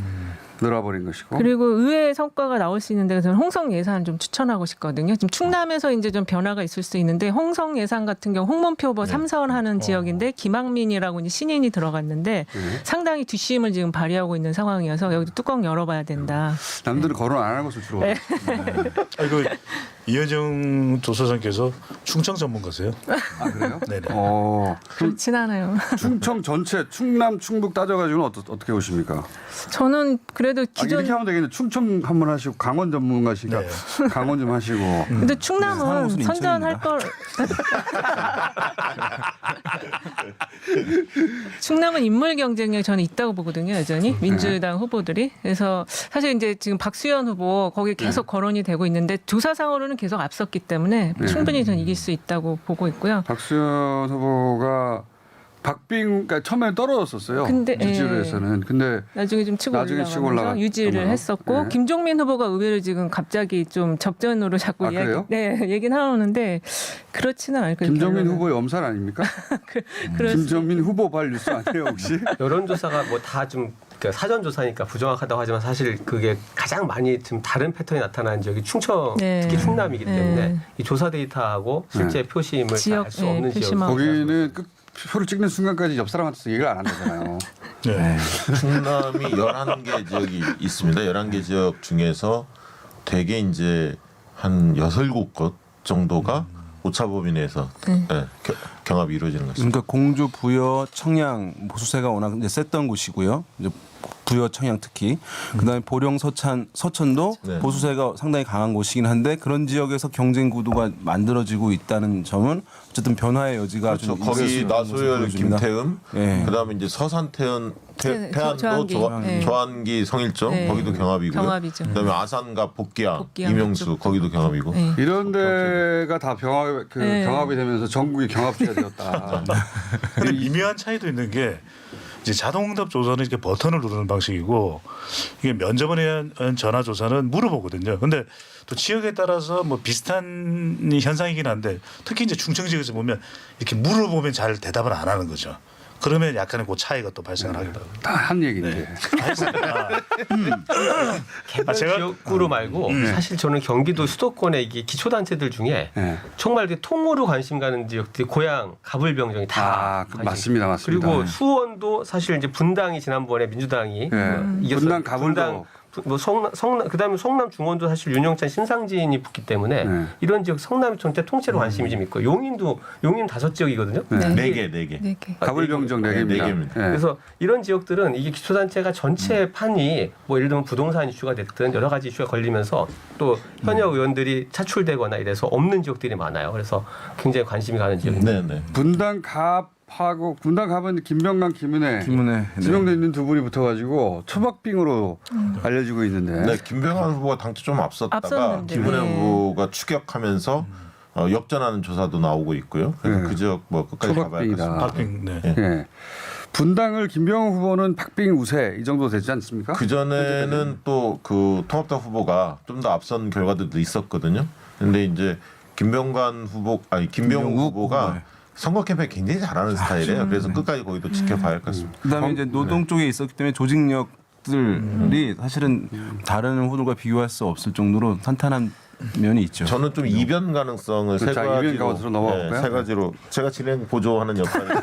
늘어버린 것이고. 그리고 의외의 성과가 나올 수 있는데 저는 홍성 예산 좀 추천하고 싶거든요. 지금 충남에서 이제 좀 변화가 있을 수 있는데 홍성 예산 같은 경우 홍문표 후보 3선 하는 지역인데 김학민이라고 이제 신인이 들어갔는데 상당히 뒷심을 지금 발휘하고 있는 상황이어서 여기도 뚜껑 열어봐야 된다. 남들은 거론 안 하는 곳을 주로. 네. 아이고 이현정 조사장께서 충청 전문가세요? 아 그래요? 네네. 그럼 그렇진 않아요. 충청 전체 충남 충북 따져가지고는 어떻게 보십니까? 저는 그래도 기존 이렇게 하면 되겠네. 충청 한번 하시고 강원 전문가시니까 네. 강원 좀 하시고. 근데 사는 충남은 곳은 선전할 인천입니다. 걸. 충남은 인물 경쟁력이 저는 있다고 보거든요, 여전히 민주당 후보들이. 그래서 사실 이제 지금 박수현 후보 거기 계속 거론이 되고 있는데 조사상으로는 계속 앞섰기 때문에 충분히 저는 이길 수 있다고 보고 있고요. 박수현 후보가 박빙, 그러니까 처음에 떨어졌었어요. 근데, 지지율에서는. 근데 나중에 좀 치고 나중에 치고 올라가면서 유지를 올라갔구나. 했었고 네. 김종민 후보가 의외로 지금 갑자기 좀 접전으로 자꾸 아, 그래요? 얘기는 하는데 그렇지는 않을 거예요. 김정민 결론은. 후보의 엄살 아닙니까? 그럴 수 김정민 후보 발 뉴스 아니에요 혹시? 여론조사가 뭐 다 좀 사전조사니까 부정확하다고 하지만 사실 그게 가장 많이 좀 다른 패턴이 나타나는 지역이 충청, 네. 특히 충남이기 때문에 네. 이 조사 데이터하고 실제 표심을 지역, 알 수 없는 지역. 표심하고. 거기는 표를 찍는 순간까지 옆 사람한테서 얘기를 안 한다잖아요. 네. 충남이 11개 지역이 있습니다. 11개 지역 중에서 대개 이제 한 6, 7곳 정도가 오차범위 내에서 경합이 이루어지는 것입니다. 그러니까 공주, 부여, 청양 보수세가 워낙 이제 셌던 곳이고요. 이제 부여, 청양 특히 그다음에 보령, 서천도 네. 보수세가 상당히 강한 곳이긴 한데 그런 지역에서 경쟁 구도가 만들어지고 있다는 점은 어쨌든 변화의 여지가 그렇죠. 좀 있을 수 거기 있는 것으로 나소열, 보여집니다. 김태흠, 네. 그다음에 이제 서산태연, 네, 태안도 조한기. 네. 조한기, 성일정 네. 거기도 경합이고요. 경합이죠. 그다음에 아산과 복기양, 복기양 이명수 그쪽. 거기도 경합이고. 네. 이런 데가 다 네. 경합이 되면서 전국이 경합지가 되었다. 근데 미묘한 차이도 있는 게 이제 자동응답 조사는 이렇게 버튼을 누르는 방식이고 이게 면접에 의한 전화 조사는 물어보거든요. 근데 또 지역에 따라서 뭐 비슷한 현상이긴 한데 특히 이제 충청 지역에서 보면 이렇게 물어보면 잘 대답을 안 하는 거죠. 그러면 약간의 그 차이가 또 발생을 하기도 하고. 다 한 얘기인데. 개별 제가- 지역구로 말고 사실 저는 경기도 수도권의 이게 기초단체들 중에 네. 정말 이렇게 통으로 관심 가는 지역들이 고양, 가불병정이 다 맞습니다, 맞습니다. 그리고 네. 수원도 사실 이제 분당이 지난번에 민주당이 네. 이겼어요. 분당 가불도 뭐 성남 그다음에 성남 중원도 사실 윤영찬 심상진이 붙기 때문에 이런 지역 성남이 전체 통째로 관심이 좀 있고 용인 5지역이거든요. 네 개. 가불병정 4개입니다. 그래서 이런 지역들은 이게 기초단체가 전체 판이 뭐 예를 들면 부동산 이슈가 됐든 여러 가지 이슈가 걸리면서 또 현역 의원들이 차출되거나 이래서 없는 지역들이 많아요. 그래서 굉장히 관심이 가는 지역입니다. 네. 분당갑하고 분당갑은 김병관, 김은혜 지명돼 있는 두 분이 붙어가지고 초박빙으로 알려지고 있는데. 네, 김병환 후보가 당초 좀 앞섰다가 앞섰는데. 김은혜 네. 후보가 추격하면서 역전하는 조사도 나오고 있고요. 그래서 그 지역 뭐 끝까지 가봐야 할 것 같습니다. 박빙. 네. 예. 분당을 김병호 후보는 박빙 우세 이 정도 되지 않습니까? 그 전에는 또 그 통합당 후보가 좀 더 앞선 결과들도 있었거든요. 근데 이제 김병우 후보가 선거 캠페인 굉장히 잘하는 스타일이에요. 그래서 끝까지 거기도 지켜봐야 할 것 같습니다. 그다음에 이제 노동 쪽에 있었기 때문에 조직력들이 사실은 다른 후보들과 비교할 수 없을 정도로 탄탄한 면이 있죠. 저는 좀 이변 가능성을 세 이변 가능성으로 넘어갈까요? 세 가지로 제가 진행 보조하는 역할인데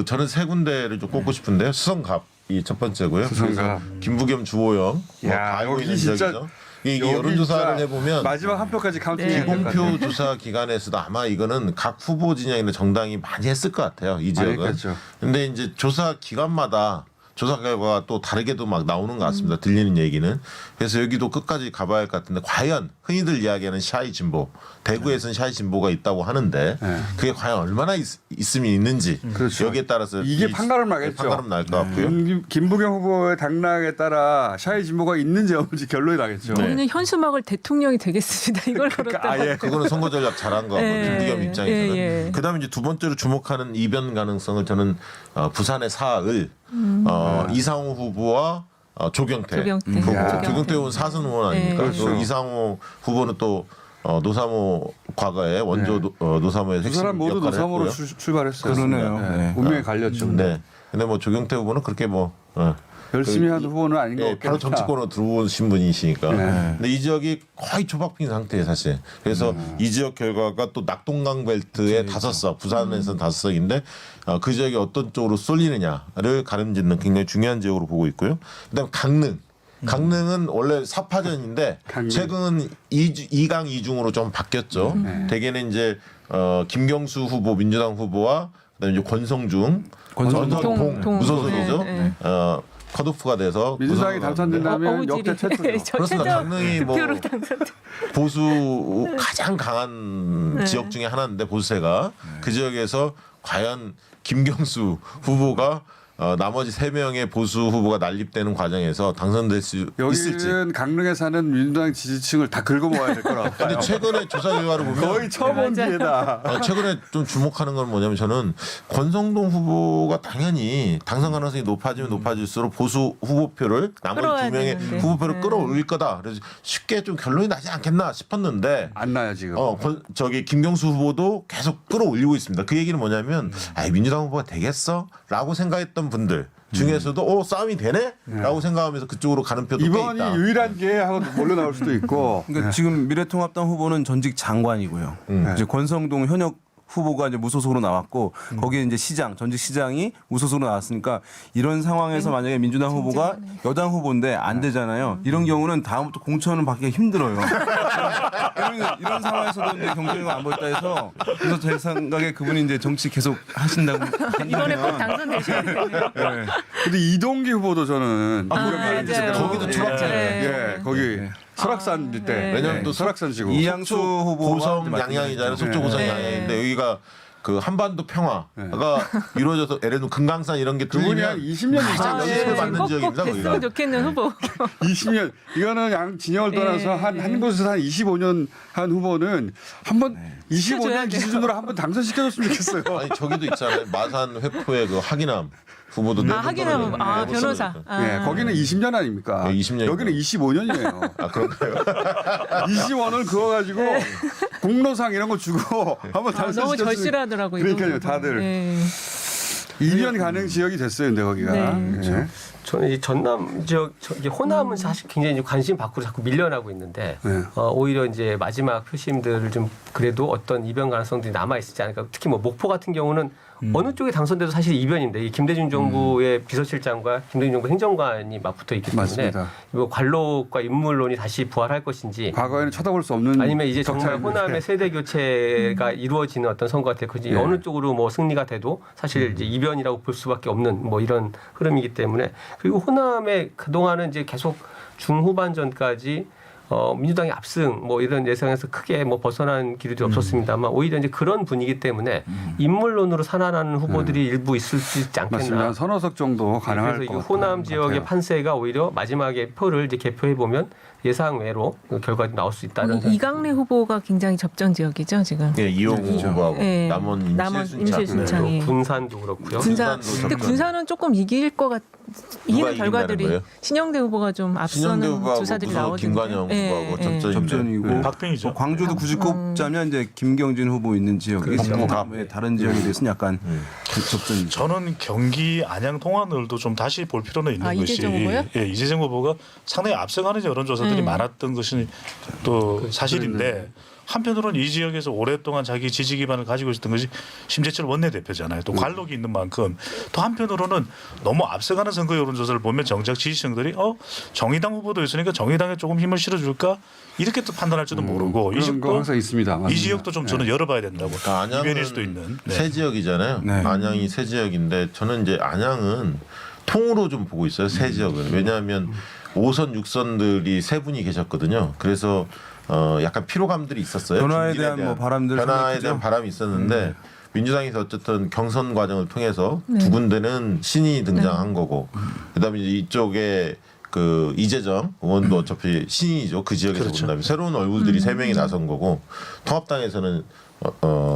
저는 세 군데를 좀 꼽고 싶은데요. 수성갑이 첫 번째고요. 수성갑. 김부겸, 주호영 야, 알고 여기 있는 진짜 지역이죠. 이게 여론조사를 해보면 마지막 한 표까지 카운팅해야 될 것 같아요. 기공표 조사 기관에서도 아마 이거는 각 후보 진영이나 정당이 많이 했을 것 같아요. 이 지역은. 했겠죠. 근데 이제 조사 기관마다 조사 결과가 또 다르게도 막 나오는 것 같습니다. 들리는 얘기는. 그래서 여기도 끝까지 가봐야 할 것 같은데 과연 흔히들 이야기하는 샤이 진보, 대구에서는 샤이 진보가 있다고 하는데 그게 과연 얼마나 있으면 있는지 여기에 따라서 이게 판가름 나겠죠. 판가름 날 것 같고요. 김부겸 후보의 당락에 따라 샤이 진보가 있는지 없는지 결론이 나겠죠. 우리는 현수막을 대통령이 되겠습니다. 이걸 걸었다. 그거는 선거 전략 잘한 거고 김부겸 입장에서는. 그다음에 이제 두 번째로 주목하는 이변 가능성을 저는 부산의 사을 이상호 후보와 조경태 의원 사선 의원 아닙니까? 그렇죠. 이상호 후보는 또 노사모 과거에 원조 노사모의 두 핵심 사람 모두 역할을 노사모로 했고요. 출발했어요. 그러네요. 네. 운명이 갈렸죠. 네. 근데 뭐 조경태 후보는 그렇게 열심히 한 후보는 아닌 것 같겠다. 바로 정치권으로 들어오신 분이시니까. 근데 이 지역이 거의 초박빙 상태예요, 사실. 그래서 이 지역 결과가 또 낙동강 벨트의 5석, 부산에서는 5석인데 그 지역이 어떤 쪽으로 쏠리느냐를 가름짓는 굉장히 중요한 지역으로 보고 있고요. 그다음 강릉. 강릉은 원래 사파전인데 최근 2강 2중으로 좀 바뀌었죠. 대개는 이제 김경수 후보 민주당 후보와 그다음에 이제 권성동 무소속이죠. 컷오프가 돼서 민주당이 당선된다면 역대 최초죠. 그렇습니다. 강릉이 뭐 보수 가장 강한 지역 중에 하나인데 보수세가 그 지역에서 과연 김경수 후보가 나머지 3명의 보수 후보가 난립되는 과정에서 당선될 수 있을지. 여기는 강릉에 사는 민주당 지지층을 다 긁어모아야 될 거라고. 근데 최근에 조사 결과를 보면 거의 처음 온 기회다. 최근에 좀 주목하는 건 뭐냐면 저는 권성동 후보가 당연히 당선 가능성이 높아지면 높아질수록 보수 후보표를 나머지 2명의 후보표를 끌어올릴 거다. 그래서 쉽게 좀 결론이 나지 않겠나 싶었는데 안 나요 지금. 저기 김경수 후보도 계속 끌어올리고 있습니다. 그 얘기는 뭐냐면 민주당 후보가 되겠어?라고 생각했던 분들 중에서도 싸움이 되네?라고 생각하면서 그쪽으로 가는 표도 꽤 있다. 이번이 유일한 기회 하고 몰려 나올 수도 있고. 그러니까 지금 미래통합당 후보는 전직 장관이고요. 이제 권성동 현역 후보가 이제 무소속으로 나왔고 거기에 이제 전직 시장이 무소속으로 나왔으니까 이런 상황에서 만약에 민주당 후보가 여당 후보인데 안 되잖아요. 이런 경우는 다음부터 공천을 받기가 힘들어요. 이런 상황에서도 이제 경쟁이 안 보였다 해서 그래서 제 생각에 그분이 이제 정치 계속 하신다고 이번에 꼭 당선되셔야 되네요. 근데 이동기 후보도 저는 거기도 초락잖아요. 거기 설악산 때. 왜냐하면 또 설악산 지구. 이양수 후보가 고성 양양이잖아요. 서쪽 고성 양양인데 여기가 그 한반도 평화가 이루어져서 예를 들면 금강산 이런 게 그분이 한 20년 이상 연습을 받는 지역입니다. 됐으면 좋겠는 후보. 20년 이거는 양 진영을 떠나서 한 곳에서 한 25년 한 후보는 한번 25년 기준으로 한번 당선시켜줬으면 좋겠어요. 아니 저기도 있잖아요. 마산 회포의 그 하기남 후보도 하기남 변호사. 거기는 20년 아닙니까? 20년. 여기는 25년이에요. 그런가요? 20원을 그어가지고 공로상 이런 거 주고 한번 당선시켰으면. 너무 절실하더라고요. 그러니까요, 다들. 2년 가능 지역이 됐어요, 근데 거기가. 그렇죠. 저는 이 전남 지역, 호남은 사실 굉장히 관심 밖으로 자꾸 밀려나고 있는데 오히려 이제 마지막 표심들을 좀 그래도 어떤 이변 가능성들이 남아 있지 않을까. 특히 뭐 목포 같은 경우는 어느 쪽에 당선돼도 사실 이변인데 이 김대중 정부의 비서실장과 김대중 정부 행정관이 맞붙어 있기 때문에 맞습니다. 뭐 관록과 인물론이 다시 부활할 것인지 과거에는 쳐다볼 수 없는 아니면 이제 정말 격차였는데. 호남의 세대 교체가 이루어지는 어떤 선거 같아요. 그지 어느 쪽으로 뭐 승리가 돼도 사실 이제 이변이라고 볼 수밖에 없는 뭐 이런 흐름이기 때문에 그리고 호남의 그동안은 이제 계속 중후반전까지 민주당이 압승 뭐 이런 예상에서 크게 뭐 벗어난 길이 없었습니다만 오히려 이제 그런 분위기 때문에 인물론으로 산안하는 후보들이 일부 있을 수 있지 않겠나. 맞습니다. 한 서너 석 정도 가능할 그래서 이 것 호남 지역의 같아요. 판세가 오히려 마지막에 표를 이제 개표해 보면 예상 외로 그 결과가 나올 수 있다는 이강래 후보가 굉장히 접전 지역이죠 지금. 예, 이용우 후보하고 네. 남원 남원 임실순창. 임실순창이. 군산도 그렇고요. 군산. 군산도 근데 접전. 군산은 조금 이길 것 같. 이기는 이긴다는 결과들이 거예요? 신영대 후보가 좀 신영대 앞서는 후보하고 조사들이 무슨 나오던데. 김관영 후보하고 접전이고 박빙이죠. 광주도 굳이 꼽자면 이제 김경진 후보 있는 지역이죠. 네, 다른 지역에 대해서는 약간 접전이죠. 저는 경기 안양 통화늘도 좀 다시 볼 필요는 있는 것이 이재정 후보요? 예, 이재정 후보가 상당히 앞서가는 여론조사들이 많았던 것이 또 사실인데 한편으로는 이 지역에서 오랫동안 자기 지지 기반을 가지고 있었던 것이 심재철 원내대표잖아요. 또 관록이 있는 만큼 또 한편으로는 너무 앞서가는 선거 여론조사를 보면 정작 지지층들이 정의당 후보도 있으니까 정의당에 조금 힘을 실어줄까 이렇게 또 판단할지도 모르고 이 그런 거 항상 있습니다. 이 맞습니다. 지역도 좀 저는 열어봐야 된다고. 그러니까 안양은 이변일 수도 있는. 네. 새 지역이잖아요. 네. 안양이 새 지역인데 저는 이제 안양은 통으로 좀 보고 있어요. 새 지역은. 왜냐하면 5선, 6선들이 세 분이 계셨거든요. 그래서 약간 피로감들이 있었어요. 변화에 중진에 대한 뭐 바람들 변화에 생각하죠? 대한 바람이 있었는데 민주당에서 어쨌든 경선 과정을 통해서 두 군데는 신이 등장한 거고 그다음에 이제 이쪽에 그 이재정 의원도 어차피 신이죠. 그 지역에서 그렇죠. 본다면 새로운 얼굴들이 세 명이 나선 거고 통합당에서는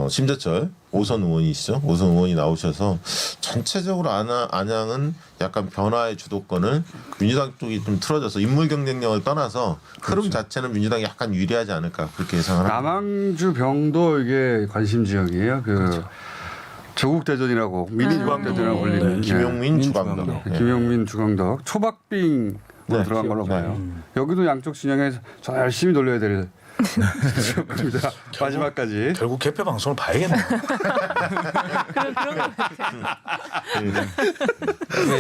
심재철 5선 의원이시죠. 5선 의원이 나오셔서 전체적으로 안양은 약간 변화의 주도권을 민주당 쪽이 좀 틀어져서 인물 경쟁력을 떠나서 흐름 자체는 민주당이 약간 유리하지 않을까 그렇게 예상을 합니다. 남항주 병도 이게 관심 지역이에요. 그 조국 대전이라고 미니 조국 대전이라고 불리는 김용민, 네. 주광덕. 예. 김용민, 주광덕 초박빙으로 네. 들어간 걸로 네. 봐요. 여기도 양쪽 진영에서 저 열심히 돌려야 될 겁니다. 마지막까지. 결국 개표 방송을 봐야겠네요.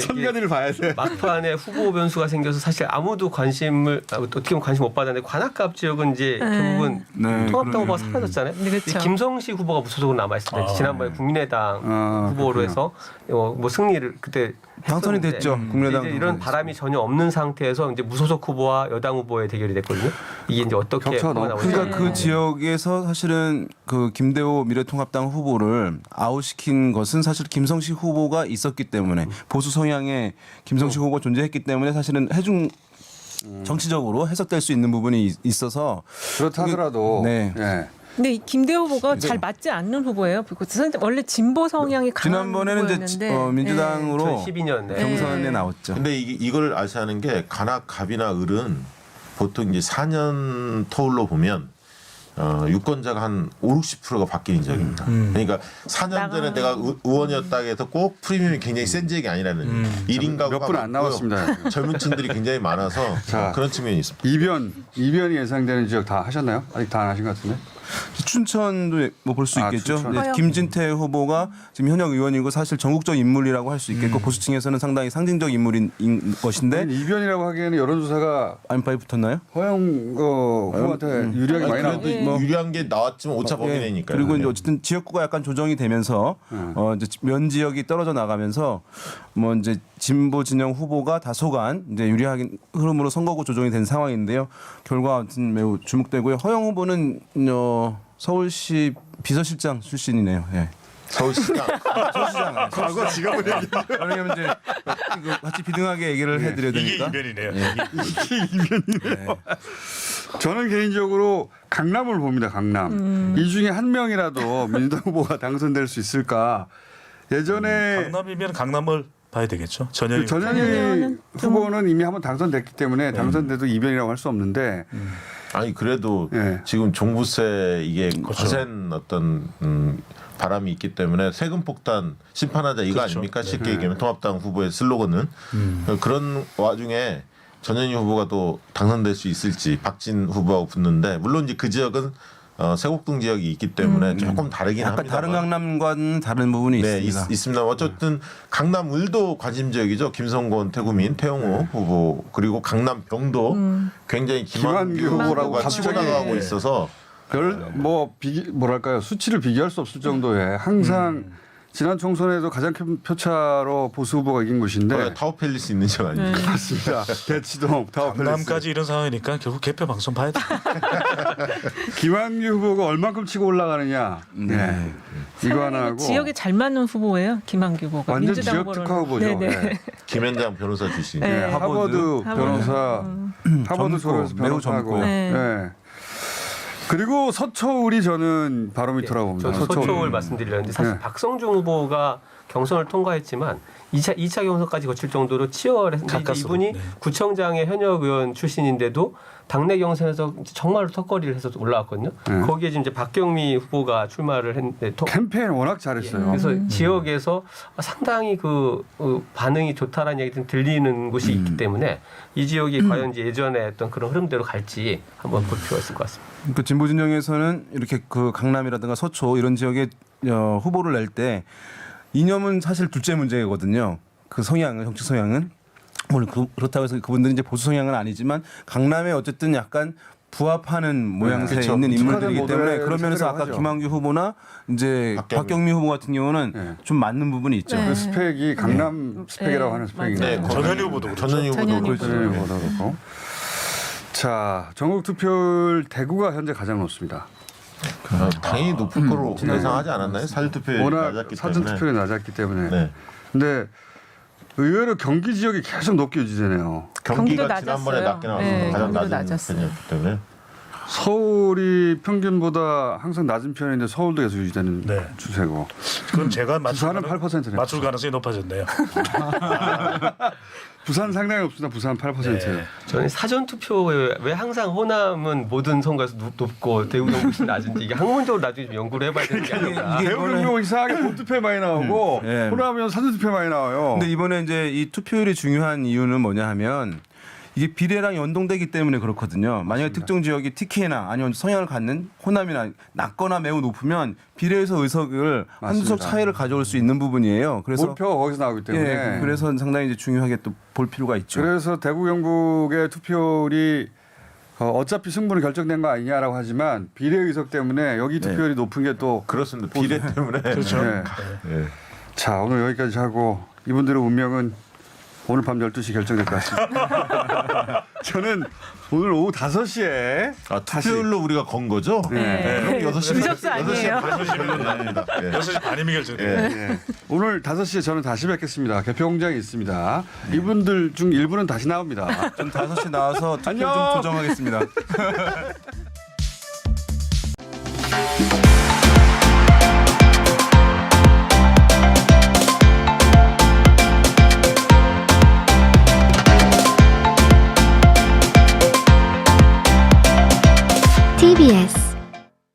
선거를 봐야 돼. 막판에 후보 변수가 생겨서 사실 아무도 관심을 어떻게 보면 관심 못 받았는데 관악갑 지역은 이제 결국은 네, 통합당 후보가 그러네요. 사라졌잖아요. 네, 그렇죠. 김성식 후보가 무소속으로 남아 있을 때 지난번에 국민의당 후보로 그렇군요. 해서 뭐 승리를 그때 당선이 했었는데 됐죠. 국민의당 이제 이런 바람이 전혀 없는 상태에서 이제 무소속 후보와 여당 후보의 대결이 됐거든요. 이게 이제 어떻게 격차가 너무 나올지. 그러니까 그 지역에서 사실은 그 김대호 미래통합당 후보를 아웃시킨 것은 사실 김성식 후보가 있었기 때문에 보수 성향의 김성식 후보가 존재했기 때문에 사실은 해중 정치적으로 해석될 수 있는 부분이 있어서 그렇다 하더라도 네. 예. 근데 이 김대호 후보가 잘 맞지 않는 후보예요. 원래 진보 성향이 강한 지난번에는 이제 후보였는데 민주당으로 2012년 네. 경선에 나왔죠. 근데 이걸 아셔야 하는 게 간악, 갑이나 을은 보통 이제 4년 터울로 보면 유권자가 한 50~60%가 바뀌는 지역입니다. 그러니까 4년 전에 내가 의원이었다 해서 꼭 프리미엄이 굉장히 센 지역이 아니라는 1인 가구가 몇 분 안 남았습니다. 젊은 층들이 굉장히 많아서 자. 그런 측면이 있습니다. 이변이 예상되는 지역 다 하셨나요? 아직 다 안 하신 것 같은데. 춘천도 뭐 볼 수 있겠죠. 춘천. 네, 김진태 후보가 지금 현역 의원이고 사실 전국적 인물이라고 할 수 있겠고 보수층에서는 상당히 상징적 인물인 것인데 이변이라고 하기에는 여론조사가 안파에 붙었나요? 허영 후보한테 유리하게 많이 그래도 나왔는데 뭐. 유리한 게 나왔지만 오차 범위 예. 내니까요. 그리고 이제 어쨌든 지역구가 약간 조정이 되면서 이제 면 지역이 떨어져 나가면서 뭐 이제 진보 진영 후보가 다소간 이제 유리한 흐름으로 선거구 조정이 된 상황인데요. 결과 아무튼 매우 주목되고요. 허영 후보는 서울시 비서실장 출신이네요. 예. 서울시장. 서울시장. 과거 지갑을 얘기. 왜냐면 이제 이거 같이 비등하게 얘기를 해드려야 이게 되니까. 이변이네요. 저는 개인적으로 강남을 봅니다. 강남. 이 중에 한 명이라도 민주당 후보가 당선될 수 있을까. 예전에 강남이면 강남을 봐야 되겠죠. 전현희 전현희 후보는 이미 한번 당선됐기 때문에 당선돼도 이변이라고 할 수 없는데 아니 그래도 예. 지금 종부세 이게 거센 어떤 바람이 있기 때문에 세금 폭탄 심판하자 이거 그렇죠. 아닙니까? 쉽게 얘기하면 통합당 후보의 슬로건은 그런 와중에 전현희 후보가 또 당선될 수 있을지 박진 후보하고 붙는데 물론 이제 그 지역은 세곡동 지역이 있기 때문에 조금 다르긴 약간 합니다. 다른 강남과는 다른 부분이 네, 있습니다. 있습니다. 어쨌든 강남을도 관심 지역이죠. 김성곤, 태구민, 태용호 후보 그리고 강남병도 굉장히 김한규 후보라고 치고 나가고 있어서 뭐랄까요 수치를 비교할 수 없을 정도의 항상 지난 총선에도 가장 큰 표차로 보수 후보가 이긴 곳인데 타워팰리스 있는 지역 아닙니까? 맞습니다. 대치동 타워팰리스. 강남까지 이런 상황이니까 결국 개표 방송 봐야 돼. 김한규 후보가 얼만큼 치고 올라가느냐. 네. 이거 하나 하고 지역에 잘 맞는 후보예요. 김한규 후보가. 완전 민주당 지역 후보로는. 특화 후보죠. 네네. 네. 김현장 변호사 출신. 네. 하버드 변호사, 하버드 젊고, 졸업해서 매우 변호사고. 젊고. 네. 그리고 서초울이 저는 바로미터라고 봅니다. 저는 서초울 말씀드리려는데 사실 네. 박성중 후보가 경선을 통과했지만 2차 경선까지 거칠 정도로 치열했는데 가까스로. 이분이 네. 구청장의 현역 의원 출신인데도 당내 경선에서 정말로 턱걸이를 해서 올라왔거든요. 네. 거기에 지금 이제 박경미 후보가 출마를 했는데 캠페인 워낙 잘했어요. 그래서 지역에서 상당히 그 반응이 좋다라는 얘기들이 들리는 곳이 있기 때문에 이 지역이 과연 이제 예전에 했던 그런 흐름대로 갈지 한번 볼 필요가 있을 것 같습니다. 그 진보 진영에서는 이렇게 그 강남이라든가 서초 이런 지역에 후보를 낼 때 이념은 사실 둘째 문제거든요. 그 성향은 정치 성향은 물론 그렇다고 해서 그분들은 이제 보수 성향은 아니지만 강남에 어쨌든 약간 부합하는 모양새에 그렇죠. 있는 인물들이기 모델을 때문에 그런 면에서 찾으려고 아까 하죠. 김한규 후보나 이제 박경미 후보 같은 경우는 네. 좀 맞는 부분이 있죠. 네. 그 스펙이 강남 스펙이라고 하는 스펙인데. 맞아요. 전현희 후보도 그렇죠. 전현희 후보도 전현희 그렇죠. 전현희 후보도 그렇고. 자, 전국 투표율 대구가 현재 가장 높습니다. 당연히 높을 거로 예상하지 않았나요? 사전투표율이 워낙 낮았기 사전 때문에. 투표율이 낮았기 때문에. 네. 근데 의외로 경기 지역이 계속 높게 유지되네요. 경기가 경기도 지난번에 낮았어요. 낮게 나왔어요. 네, 가장 경기도 낮은 낮았어요. 편이었기 때문에. 서울이 평균보다 항상 낮은 편인데 서울도 계속 유지되는 네. 추세고. 그럼 제가 맞출 부산은 8%네요. 맞출 가능성이 높아졌네요. 부산 상당히 높습니다. 부산 8%예요. 네. 저는 사전 투표에 왜 항상 호남은 모든 선거에서 높고 대구 경북이 낮은지 이게 학문적으로 나중에 좀 연구를 해봐야 되는 게 아닌가. 이게 대구 경북 이상하게 본투표 많이 나오고 네. 호남은 사전투표 많이 나와요. 근데 이번에 이제 이 투표율이 중요한 이유는 뭐냐 하면 이게 비례랑 연동되기 때문에 그렇거든요. 만약에 특정 지역이 TK나 아니면 성향을 갖는 호남이나 낮거나 매우 높으면 비례에서 의석을 한두 석 맞습니다. 차이를 가져올 수 있는 부분이에요. 그래서 몰표가 거기서 나오기 때문에. 예, 그래서 상당히 이제 중요하게 또 볼 필요가 있죠. 그래서 대구 경북의 투표율이 어차피 승부는 결정된 거 아니냐라고 하지만 비례 의석 때문에 여기 투표율이 높은 게 또 그렇습니다. 비례 때문에. 그렇죠. 네. 네. 자, 오늘 여기까지 하고 이분들의 운명은 오늘 밤 12시 결정될 것 같습니다. 저는 오늘 오후 5시에 투표율로 우리가 건 거죠? 네. 그럼 6시 의석수 아니에요. 6시 납니다. 6시 반이면 결정돼요. 예. 오늘 5시에 저는 다시 뵙겠습니다. 개표 공장이 있습니다. 이분들 중 일부는 다시 나옵니다. 전 5시 나와서 투표 좀 안녕. 조정하겠습니다. TBS